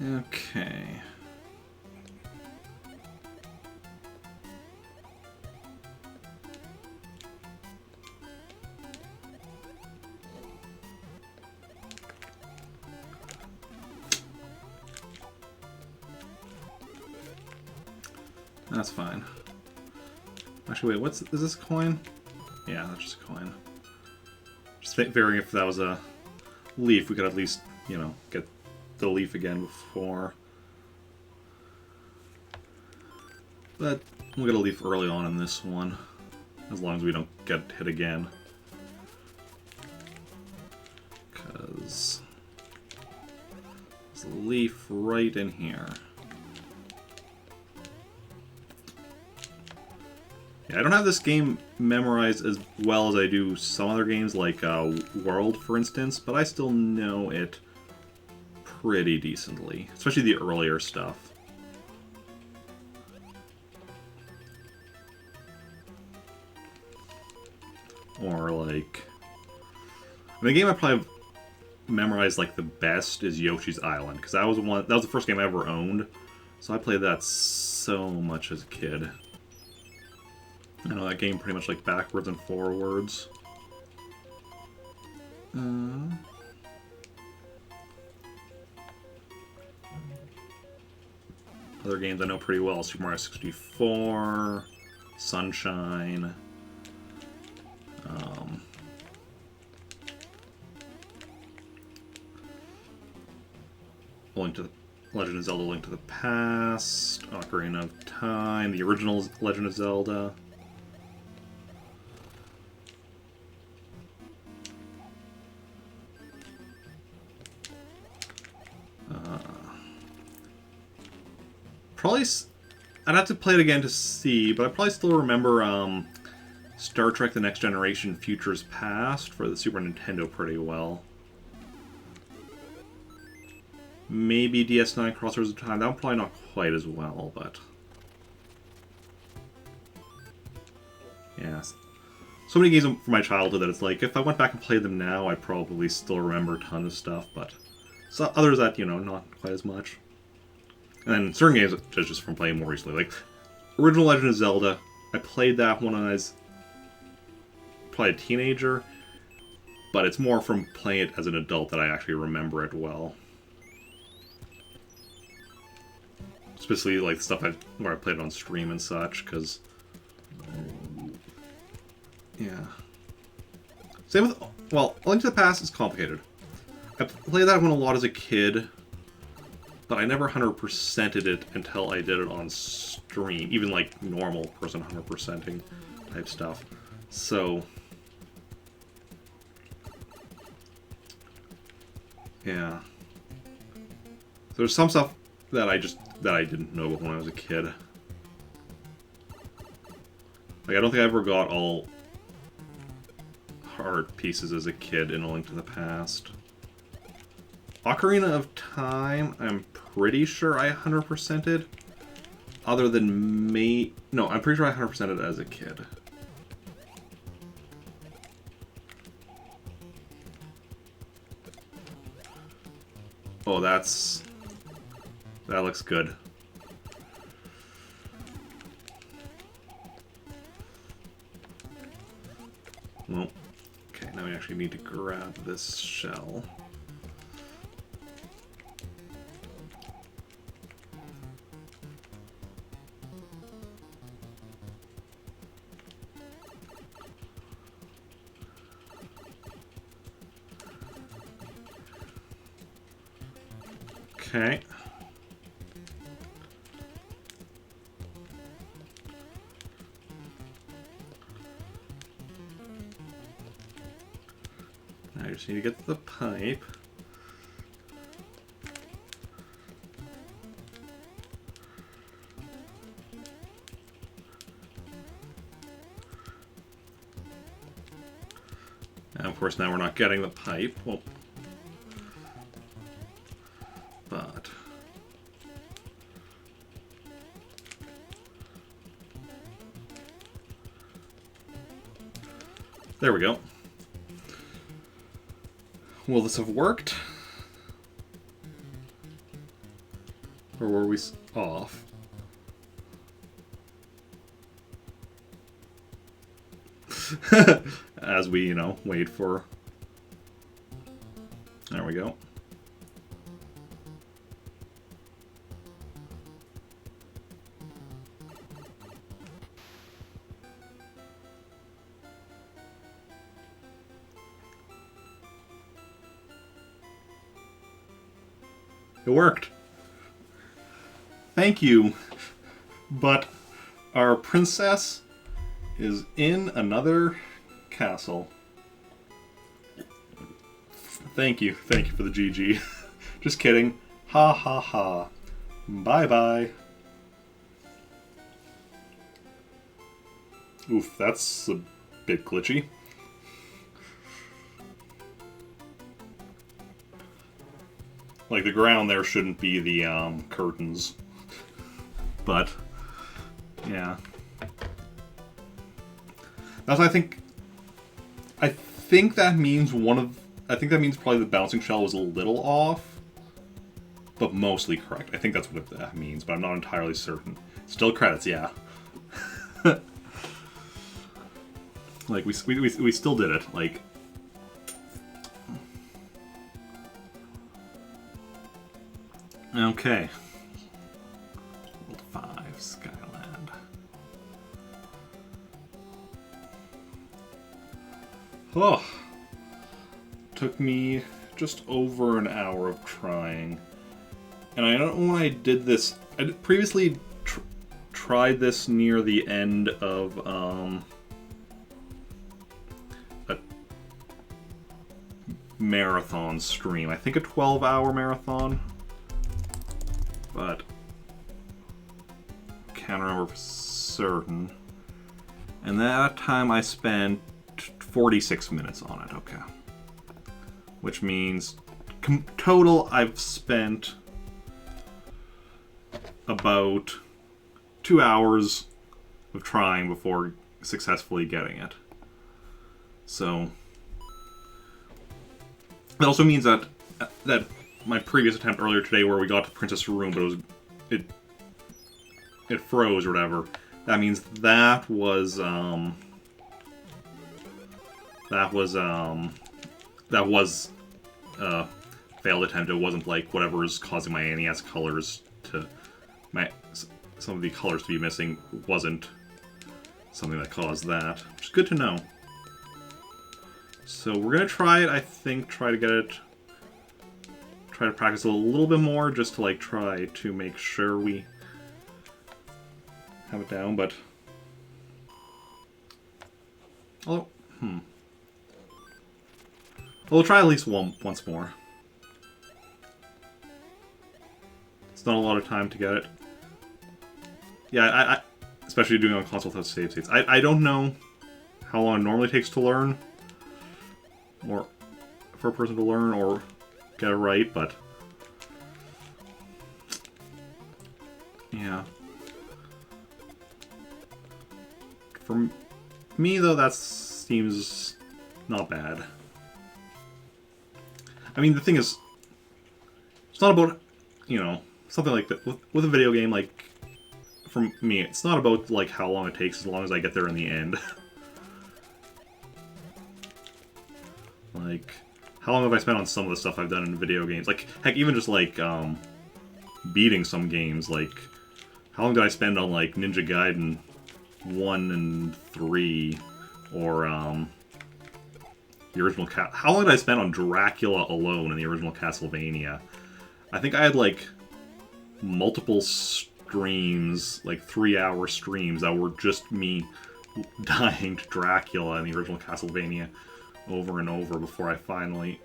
Okay. That's fine. Actually, wait, is this a coin? Yeah, that's just a coin. Just figuring if that was a leaf, we could at least, you know, get the leaf again before. But we'll get a leaf early on in this one, as long as we don't get hit again. Because there's a leaf right in here. Yeah, I don't have this game memorized as well as I do some other games, like World, for instance, but I still know it pretty decently, especially the earlier stuff. Or like, I mean, the game I probably memorized like the best is Yoshi's Island, because that was the first game I ever owned, so I played that so much as a kid. I know that game pretty much like backwards and forwards. Other games I know pretty well: Super Mario 64, Sunshine. Legend of Zelda: Link to the Past, Ocarina of Time, the original Legend of Zelda. Probably, I'd have to play it again to see, but I probably still remember Star Trek: The Next Generation Futures Past for the Super Nintendo pretty well. Maybe DS9 Crossroads of Time. That one probably not quite as well, but yeah. So many games from my childhood that it's like, if I went back and played them now, I'd probably still remember a ton of stuff, but so others that, you know, not quite as much. And then certain games just from playing more recently, like original Legend of Zelda. I played that when I was probably a teenager, but it's more from playing it as an adult that I actually remember it well. Especially like the stuff where I played it on stream and such, because yeah. Same with, well, A Link to the Past is complicated. I played that one a lot as a kid, but I never 100%ed it until I did it on stream, even like normal person 100%ing type stuff. So yeah. There's some stuff that I didn't know when I was a kid. Like, I don't think I ever got all heart pieces as a kid in A Link to the Past. Ocarina of Time, I'm pretty sure I 100%ed. Other than me... No, I'm pretty sure I 100%ed as a kid. Oh, that looks good. Well, okay, now we actually need to grab this shell. Okay. Now I just need to get the pipe. And of course now we're not getting the pipe. Well, but there we go. Will this have worked? Or were we off? As we, you know, wait for... There we go. It worked. Thank you. But our princess is in another castle. Thank you. Thank you for the GG. Just kidding. Ha ha ha. Bye bye. Oof, that's a bit glitchy. Like, the ground there shouldn't be the curtains. But, yeah. That's, I think that means I think that means probably the bouncing shell was a little off, but mostly correct. I think that's what that means, but I'm not entirely certain. Still credits, yeah. Like, we still did it. Like, okay. World 5, Skyland. Oh. Took me just over an hour of trying. And I don't know when I did this. I previously tried this near the end of a marathon stream. I think a 12-hour marathon. But can't remember for certain. And that time I spent 46 minutes on it. Okay. Which means total I've spent about 2 hours of trying before successfully getting it. So that also means that my previous attempt earlier today, where we got to Princess Room, but it froze or whatever. That means that was a failed attempt. It wasn't like whatever is causing my NES colors to some of the colors to be missing wasn't something that caused that, which is good to know. So we're gonna try it. I think try to practice a little bit more, just to like try to make sure we have it down. But we'll try at least once more. It's not a lot of time to get it. Yeah, I especially doing it on console without save states. I don't know how long it normally takes to learn, or for a person to learn or get it right, but yeah. For me, though, that seems not bad. I mean, the thing is, it's not about, you know, something like that. With a video game, like, for me, it's not about, like, how long it takes, as long as I get there in the end. Like, how long have I spent on some of the stuff I've done in video games? Like, heck, even just, like, beating some games, like, how long did I spend on, like, Ninja Gaiden 1 and 3, or, the original how long did I spend on Dracula alone in the original Castlevania? I think I had, like, multiple streams, like 3-hour streams, that were just me dying to Dracula in the original Castlevania over and over before I finally...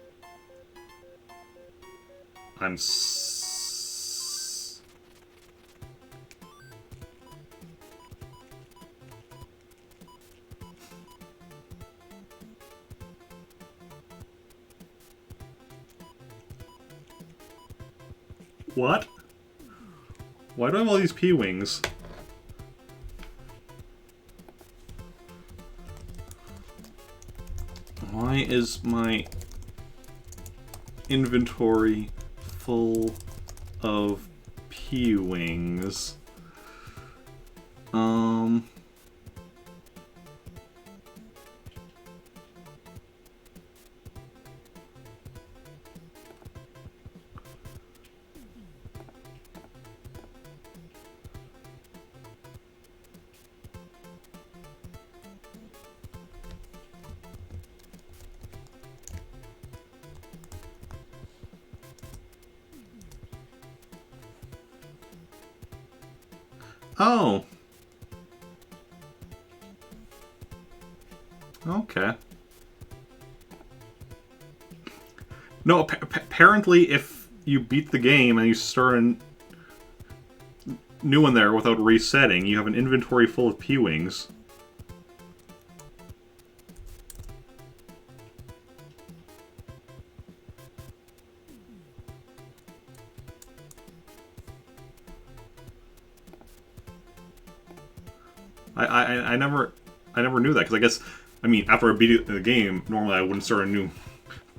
What? Why do I have all these P-Wings? Why is my inventory full of P-Wings. Oh. Okay. No, apparently if you beat the game and you start a new one there without resetting, you have an inventory full of P-Wings. I never knew that, because I guess, I mean, after I beat the game, normally I wouldn't start a new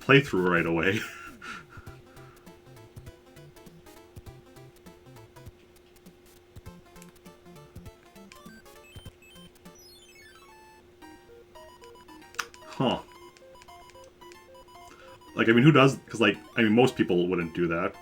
playthrough right away. Huh. Like, I mean, who does? Because, like, I mean, most people wouldn't do that.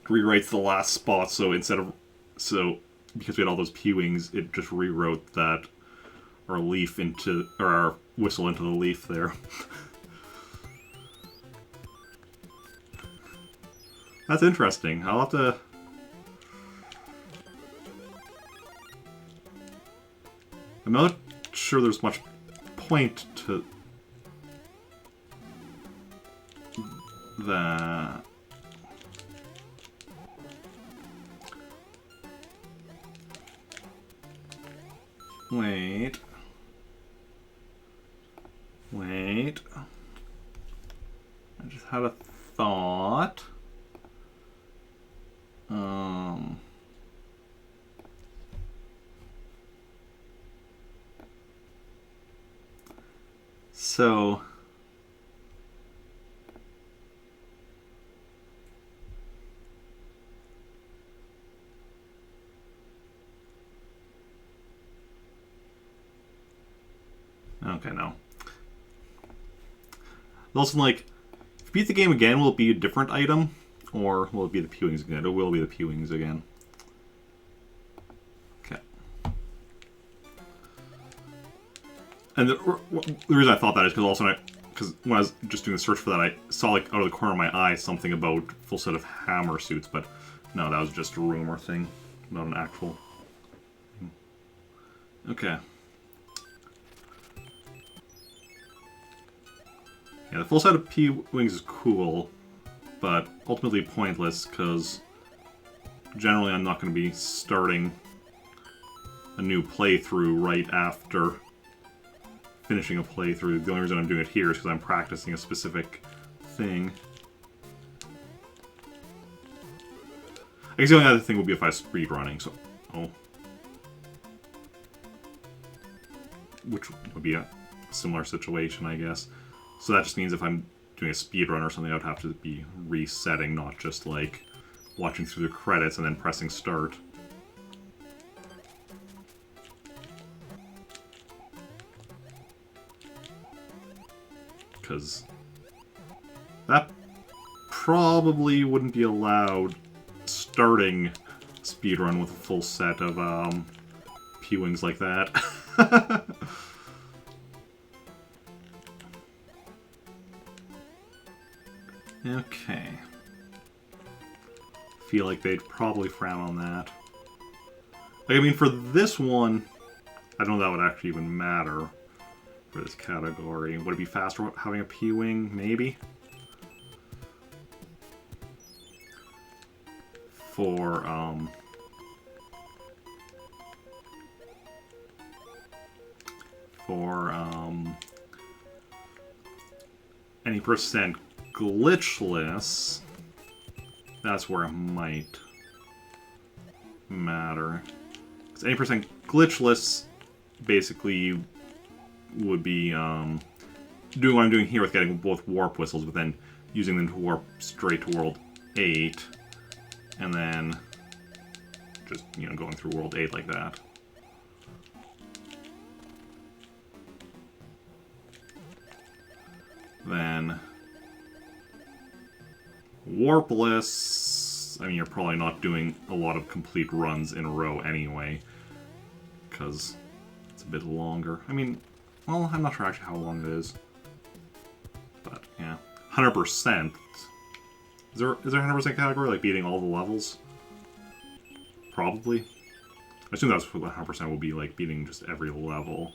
Rewrites the last spot, so instead of... So, because we had all those P-Wings, it just rewrote that... Our leaf into... Or our whistle into the leaf there. That's interesting. I'll have to... I'm not sure there's much point to that. Wait. I just had a thought. So... Okay, no. Also, like, if you beat the game again, will it be a different item? Or will it be the P-Wings again? It will be the P-Wings again. Okay. And the reason I thought that is because also, because when I was just doing the search for that, I saw, like, out of the corner of my eye something about full set of hammer suits, but no, that was just a rumor thing, not an actual thing. Okay. Yeah, the full set of P-Wings is cool, but ultimately pointless, because generally I'm not going to be starting a new playthrough right after finishing a playthrough. The only reason I'm doing it here is because I'm practicing a specific thing. I guess the only other thing would be if I was speedrunning, so... Oh. Which would be a similar situation, I guess. So that just means if I'm doing a speedrun or something, I would have to be resetting, not just, like, watching through the credits and then pressing start. Because that probably wouldn't be allowed starting speedrun with a full set of P-Wings like that. Okay. Feel like they'd probably frown on that. Like, I mean, for this one, I don't know that would actually even matter for this category. Would it be faster having a P-Wing? Maybe? For, any percent glitchless, that's where it might matter. Because any percent glitchless basically would be doing what I'm doing here with getting both warp whistles, but then using them to warp straight to World 8, and then just, you know, going through World 8 like that. Then Warpless, I mean, you're probably not doing a lot of complete runs in a row anyway, because it's a bit longer. I mean, well, I'm not sure actually how long it is. But, yeah. 100%. Is there a 100% category, like beating all the levels? Probably. I assume that's what 100% will be, like beating just every level.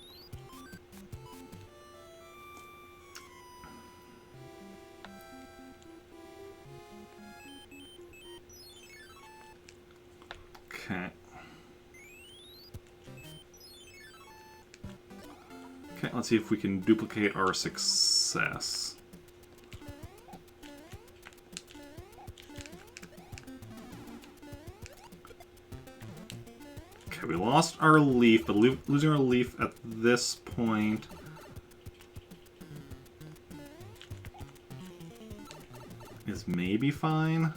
Okay. Okay, let's see if we can duplicate our success. Okay, we lost our leaf, but losing our leaf at this point is maybe fine.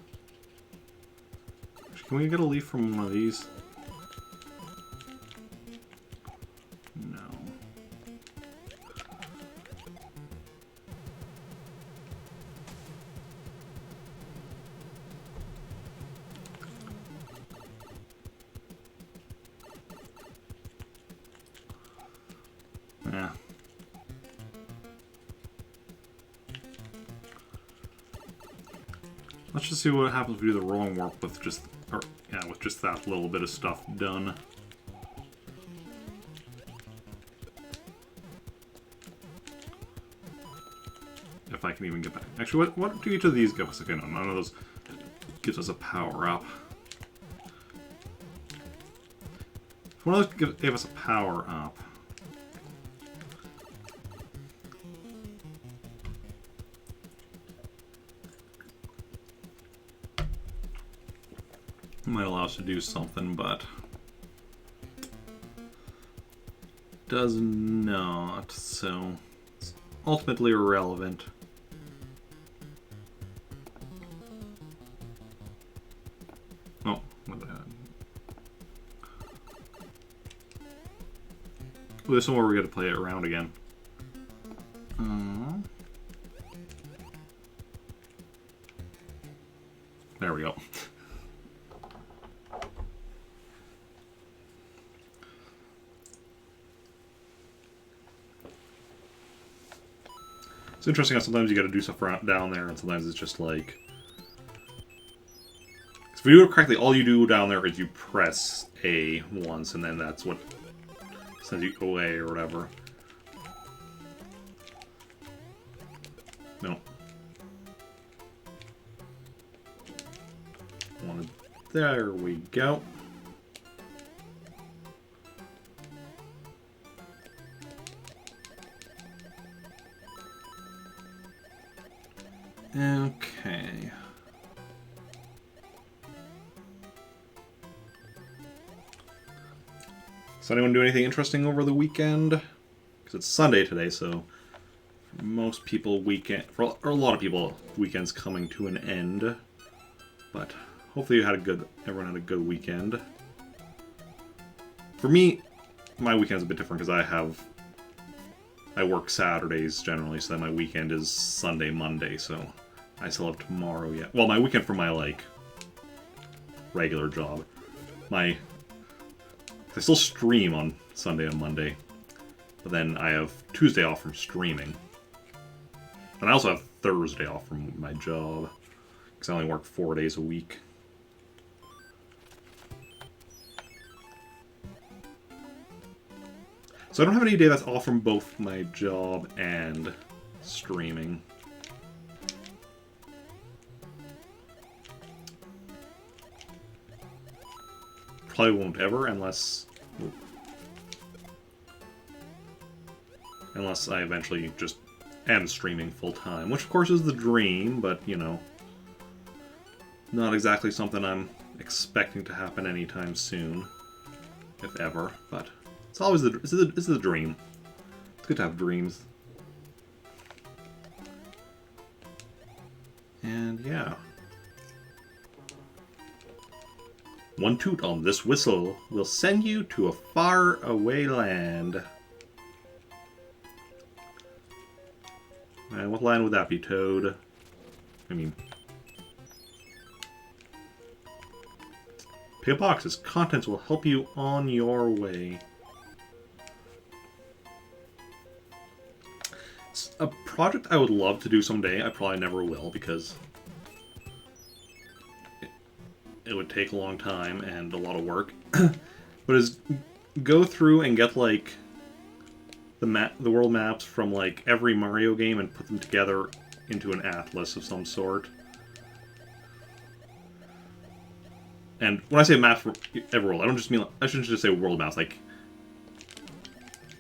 Can we get a leaf from one of these? No. Yeah. Let's just see what happens if we do the wrong warp with just, or yeah, with just that little bit of stuff done. If I can even get back. Actually, what do each of these give us? Okay, no, none of those gives us a power up. If one of those gave us a power up. Might allow us to do something, but does not, so it's ultimately irrelevant. Oh, what the heck? Oh, there's somewhere we got to play it around again. There we go. It's interesting how sometimes you got to do stuff around down there, and sometimes it's just like. If you do it correctly, all you do down there is you press A once, and then that's what sends you away or whatever. No. There we go. Okay. Does anyone do anything interesting over the weekend? Because it's Sunday today, so for most people, for a lot of people, weekend's coming to an end. But hopefully everyone had a good weekend. For me, my weekend's a bit different because I work Saturdays generally, so that my weekend is Sunday, Monday, so I still have tomorrow yet. Well, my weekend for my, like, regular job. I still stream on Sunday and Monday, but then I have Tuesday off from streaming. And I also have Thursday off from my job, because I only work 4 days a week. So I don't have any day that's off from both my job and streaming. Probably won't ever unless I eventually just am streaming full time, which of course is the dream, but you know, not exactly something I'm expecting to happen anytime soon, if ever. But it's always this is the dream. It's good to have dreams. And yeah. One toot on this whistle will send you to a far away land. And what land would that be, Toad? I mean... Pick a box. Its contents will help you on your way. It's a project I would love to do someday. I probably never will because it would take a long time and a lot of work. But is go through and get like the world maps from like every Mario game and put them together into an atlas of some sort. And when I say maps for every world, I don't just mean I shouldn't just say world maps. Like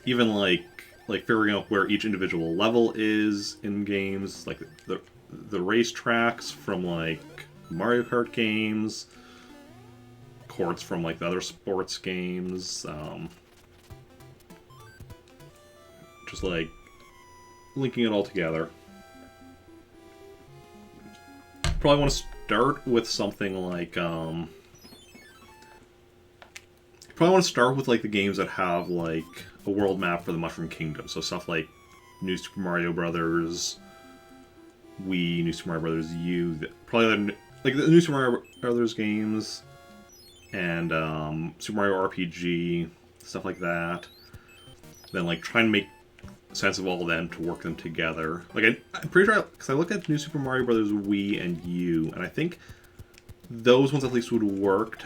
even like figuring out where each individual level is in games, like the race tracks from like Mario Kart games, courts from like the other sports games, just like linking it all together. Probably want to start with something like probably want to start with like the games that have like a world map for the Mushroom Kingdom. So stuff like New Super Mario Brothers, Wii, New Super Mario Brothers U, probably like the New Super Mario Brothers games, and Super Mario RPG, stuff like that. Then like try and make sense of all of them to work them together. Like I'm pretty sure, because I looked at New Super Mario Brothers Wii and U, and I think those ones at least would work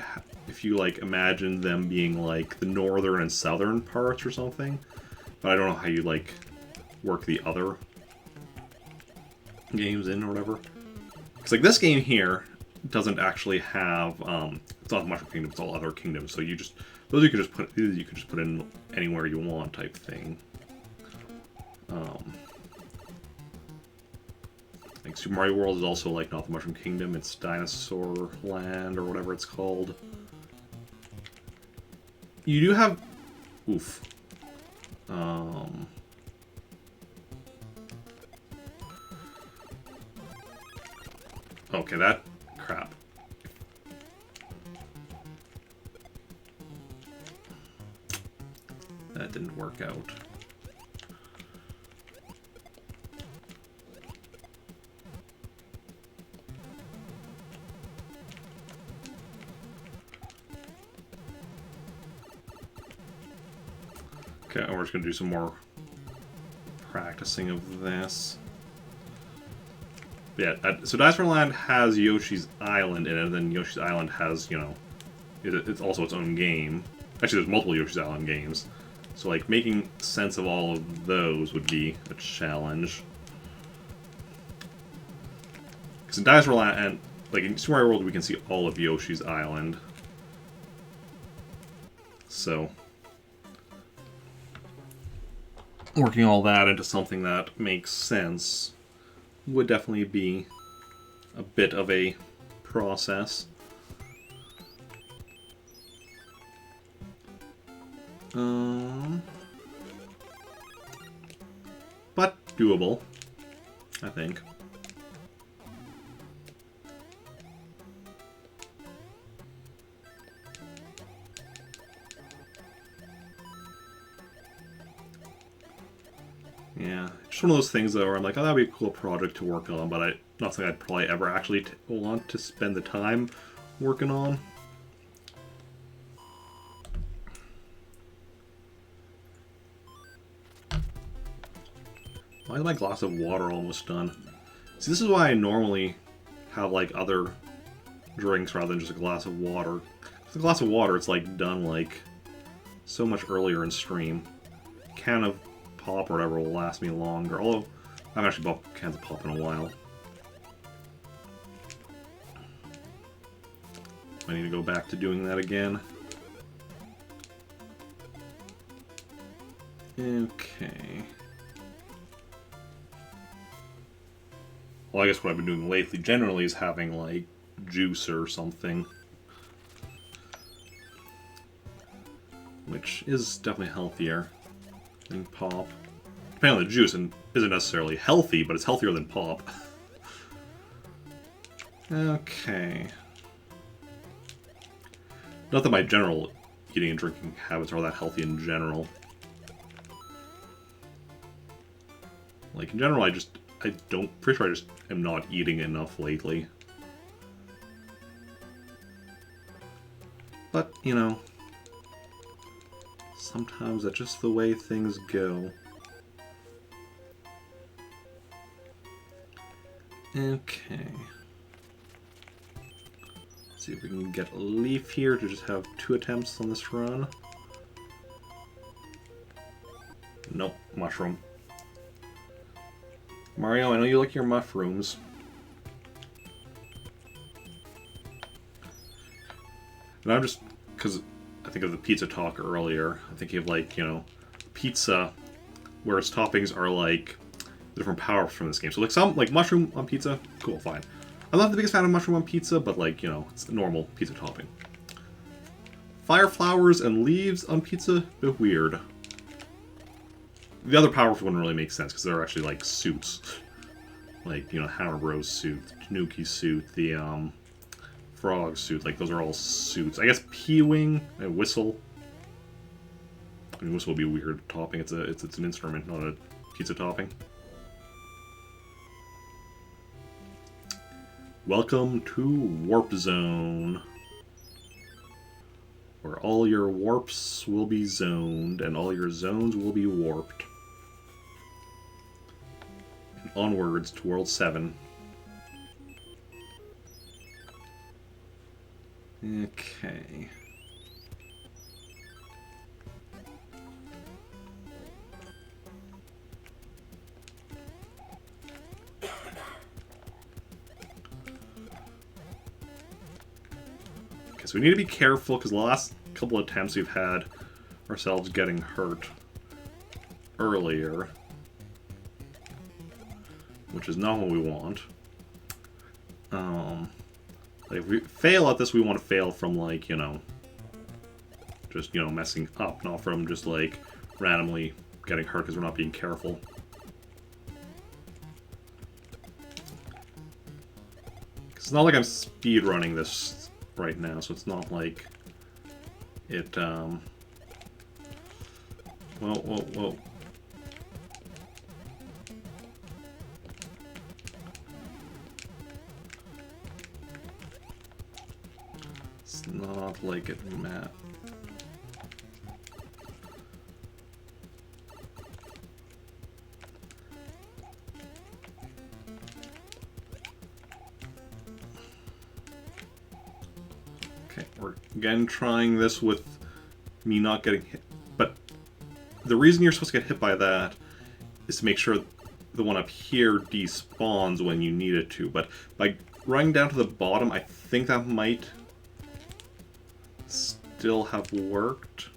if you like imagine them being like the northern and southern parts or something. But I don't know how you like work the other games in or whatever. Because like this game here doesn't actually have it's not the Mushroom Kingdom, it's all other kingdoms. So you just those you could just put in anywhere you want type thing. Like Super Mario World is also like not the Mushroom Kingdom, it's Dinosaur Land or whatever it's called. You do have... Oof. Okay, that... Crap. That didn't work out. Okay, we're just going to do some more practicing of this. Yeah, so Dinosaur Land has Yoshi's Island in it, and then Yoshi's Island has, you know, it's also its own game. Actually, there's multiple Yoshi's Island games. So, like, making sense of all of those would be a challenge. Because in Dinosaur Land, and, like, in Super Mario World, we can see all of Yoshi's Island. So... working all that into something that makes sense would definitely be a bit of a process. But doable, I think. Yeah, just one of those things though where I'm like, oh, that'd be a cool project to work on, but not something I'd probably ever actually want to spend the time working on. Why is my glass of water almost done? See, this is why I normally have like other drinks rather than just a glass of water. With a glass of water, it's like done like so much earlier in stream. Can of pop or whatever will last me longer, although I haven't actually bought cans of pop in a while. I need to go back to doing that again. Okay. Well, I guess what I've been doing lately generally is having, like, juice or something. Which is definitely healthier than pop. Depending on the juice, and isn't necessarily healthy, but it's healthier than pop. Okay. Not that my general eating and drinking habits are all that healthy in general. Like, in general, pretty sure I just am not eating enough lately. But, you know, sometimes that's just the way things go. Okay. Let's see if we can get a leaf here to just have 2 attempts on this run. Nope, mushroom. Mario, I know you like your mushrooms. And I'm just, because I think of the pizza talk earlier, I think of, like, you know, pizza, where its toppings are, like, different powers from this game. So, like, some, like, mushroom on pizza, cool, fine. I'm not the biggest fan of mushroom on pizza, but, like, you know, it's the normal pizza topping. Fire flowers and leaves on pizza, a bit weird. The other powers wouldn't really make sense, because they're actually, like, suits. Like, you know, Hammer Bros suit, Tanuki suit, the, Frog suit, like, those are all suits. I guess P-Wing and Whistle. I mean, Whistle would be a weird topping. It's an instrument, not a pizza topping. Welcome to Warp Zone, where all your warps will be zoned and all your zones will be warped. And onwards to World 7. Okay. Okay, so we need to be careful because the last couple of attempts we've had ourselves getting hurt earlier, which is not what we want. Like, if we fail at this, we want to fail from, like, you know, just, you know, messing up, not from just, like, randomly getting hurt because we're not being careful. It's not like I'm speedrunning this right now, so it's not like it, whoa, whoa, whoa. It's not like it, Matt. Okay, we're again trying this with me not getting hit. But the reason you're supposed to get hit by that is to make sure the one up here despawns when you need it to. But by running down to the bottom, I think that might still have worked.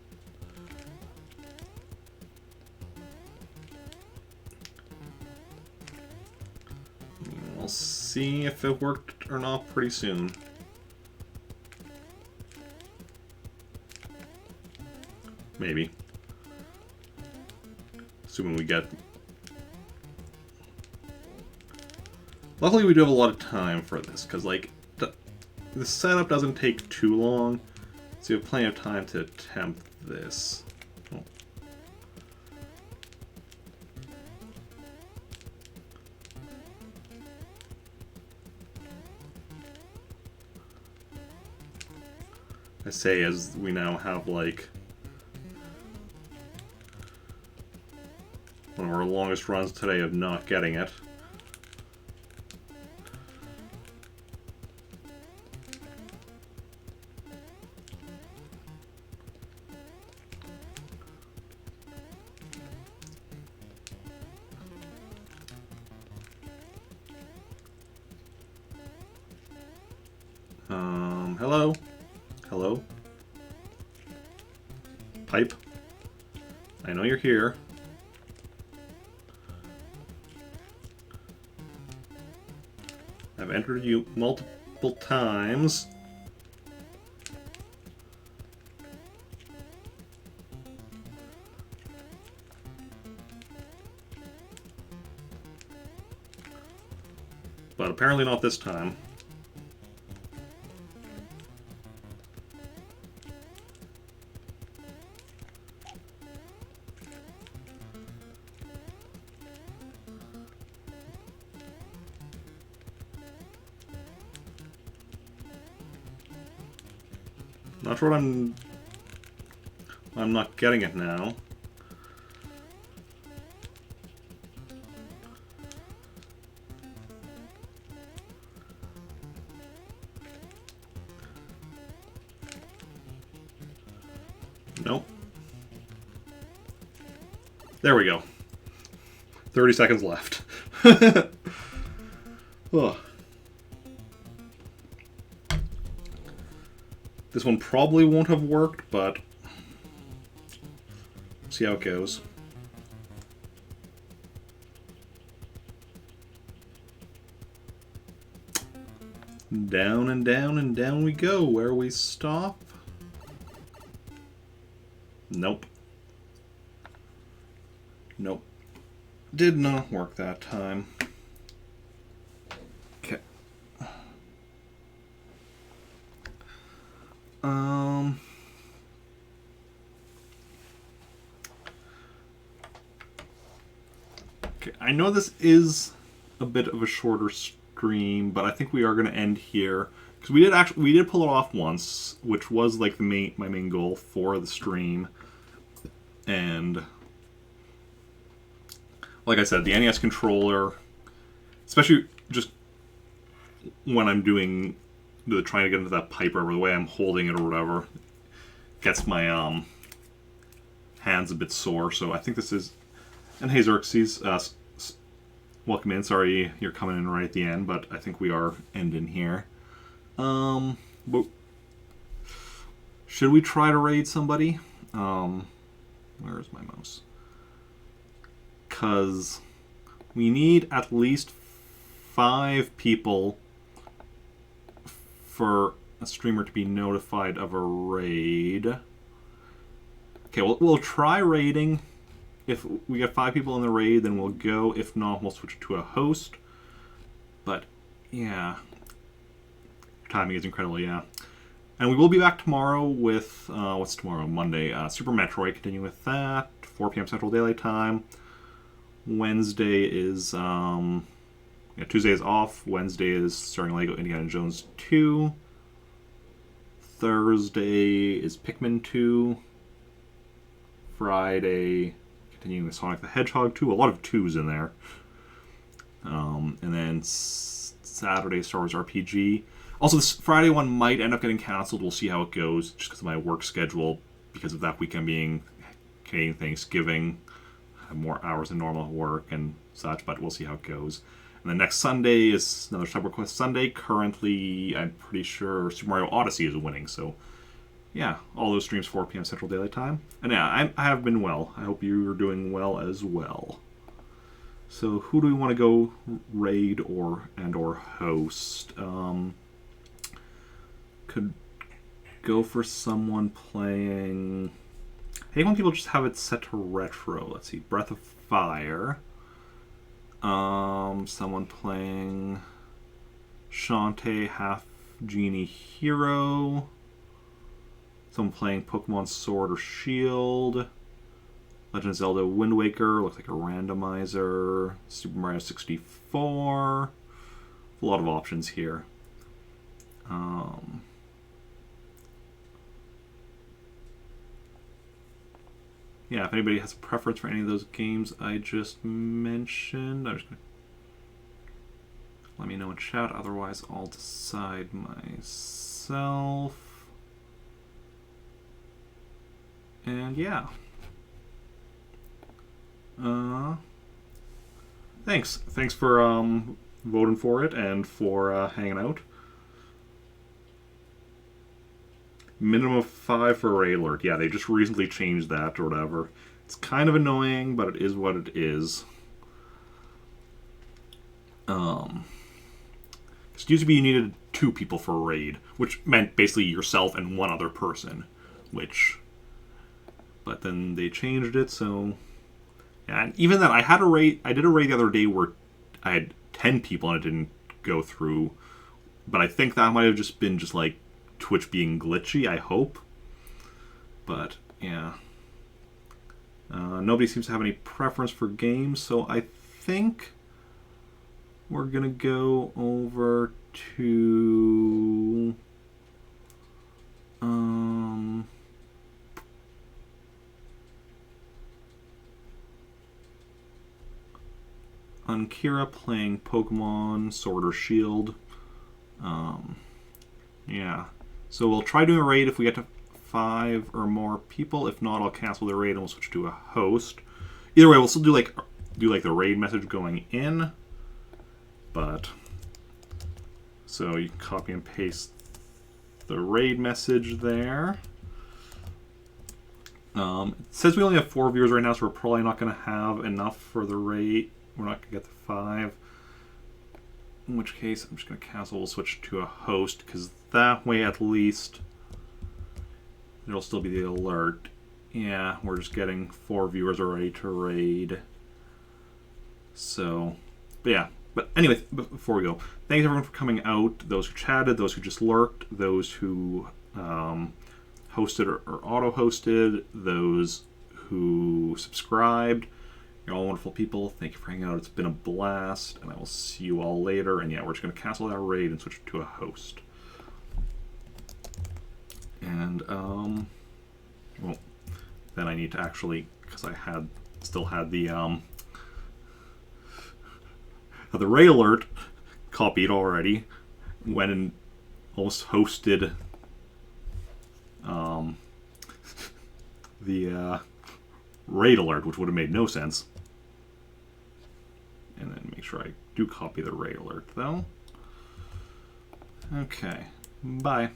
We'll see if it worked or not pretty soon. Maybe. Assuming we get... Luckily we do have a lot of time for this, because, like, the setup doesn't take too long, so you have plenty of time to attempt this. Oh. I say as we now have, like, one of our longest runs today of not getting it. Hello? Hello? Pipe? I know you're here. I've entered you multiple times. But apparently not this time. Not sure what I'm not getting it now. Nope. There we go. 30 seconds left. Oh. This one probably won't have worked, but see how it goes. Down and down and down we go. Where we stop? Nope. Nope. Did not work that time. Okay. Okay, I know this is a bit of a shorter stream, but I think we are going to end here because we did pull it off once, which was like my main goal for the stream. And like I said, the NES controller, especially just when I'm doing trying to get into that pipe or the way I'm holding it or whatever, gets my hands a bit sore. So I think this is. And hey Xerxes, welcome in. Sorry you're coming in right at the end, but I think we are ending here. But should we try to raid somebody? Where is my mouse? Because we need at least 5 people for a streamer to be notified of a raid. Okay, we'll try raiding. If we get 5 people in the raid, then we'll go. If not, we'll switch to a host. But, yeah. Timing is incredible, yeah. And we will be back tomorrow with, what's tomorrow? Monday. Super Metroid, continue with that. 4 p.m. Central Daylight Time. Wednesday is, Tuesday is off. Wednesday is starting Lego Indiana Jones 2. Thursday is Pikmin 2. Friday, continuing with Sonic the Hedgehog 2. A lot of 2s in there. And then Saturday, Star Wars RPG. Also, this Friday one might end up getting canceled. We'll see how it goes, just because of my work schedule, because of that weekend being Canadian Thanksgiving. I have more hours than normal work and such, but we'll see how it goes. And then next Sunday is another Sub Request Sunday. Currently, I'm pretty sure Super Mario Odyssey is winning, so yeah, all those streams 4 p.m. Central Daylight Time. And yeah, I have been well. I hope you're doing well as well. So who do we want to go raid or host? Could go for someone playing. I think when people just have it set to retro. Let's see, Breath of Fire. Someone playing Shantae Half Genie Hero. Someone playing Pokemon Sword or Shield. Legend of Zelda Wind Waker, looks like a randomizer. Super Mario 64. A lot of options here. Yeah, if anybody has a preference for any of those games I just mentioned, I'm just gonna let me know in chat. Otherwise, I'll decide myself. And yeah. Thanks. Thanks for voting for it and for hanging out. Minimum of 5 for a raid alert. Yeah, they just recently changed that or whatever. It's kind of annoying, but it is what it is. It used to be you needed 2 people for a raid, which meant basically yourself and 1 other person. But then they changed it, so yeah. And even then, I did a raid the other day where I had 10 people and it didn't go through. But I think that might have just been like Twitch being glitchy, I hope. But yeah, nobody seems to have any preference for games, so I think we're gonna go over to son Kira playing Pokemon Sword or Shield. Yeah. So we'll try doing a raid if we get to 5 or more people. If not, I'll cancel the raid and we'll switch to a host. Either way, we'll still do like the raid message going in. But so you can copy and paste the raid message there. It says we only have 4 viewers right now, so we're probably not going to have enough for the raid. We're not going to get the 5. In which case, I'm just going to cancel. We'll switch to a host, because that way at least there'll still be the alert. Yeah, we're just getting 4 viewers already to raid. So, but yeah. But anyway, before we go, thanks everyone for coming out. Those who chatted, those who just lurked, those who hosted or auto-hosted, those who subscribed. You're all wonderful people. Thank you for hanging out. It's been a blast, and I will see you all later. And yeah, we're just going to cancel that raid and switch to a host. And, well, then I need to actually, because I still had the raid alert copied already, went and almost hosted the raid alert, which would have made no sense. And then make sure I do copy the raid alert, though. Okay, bye.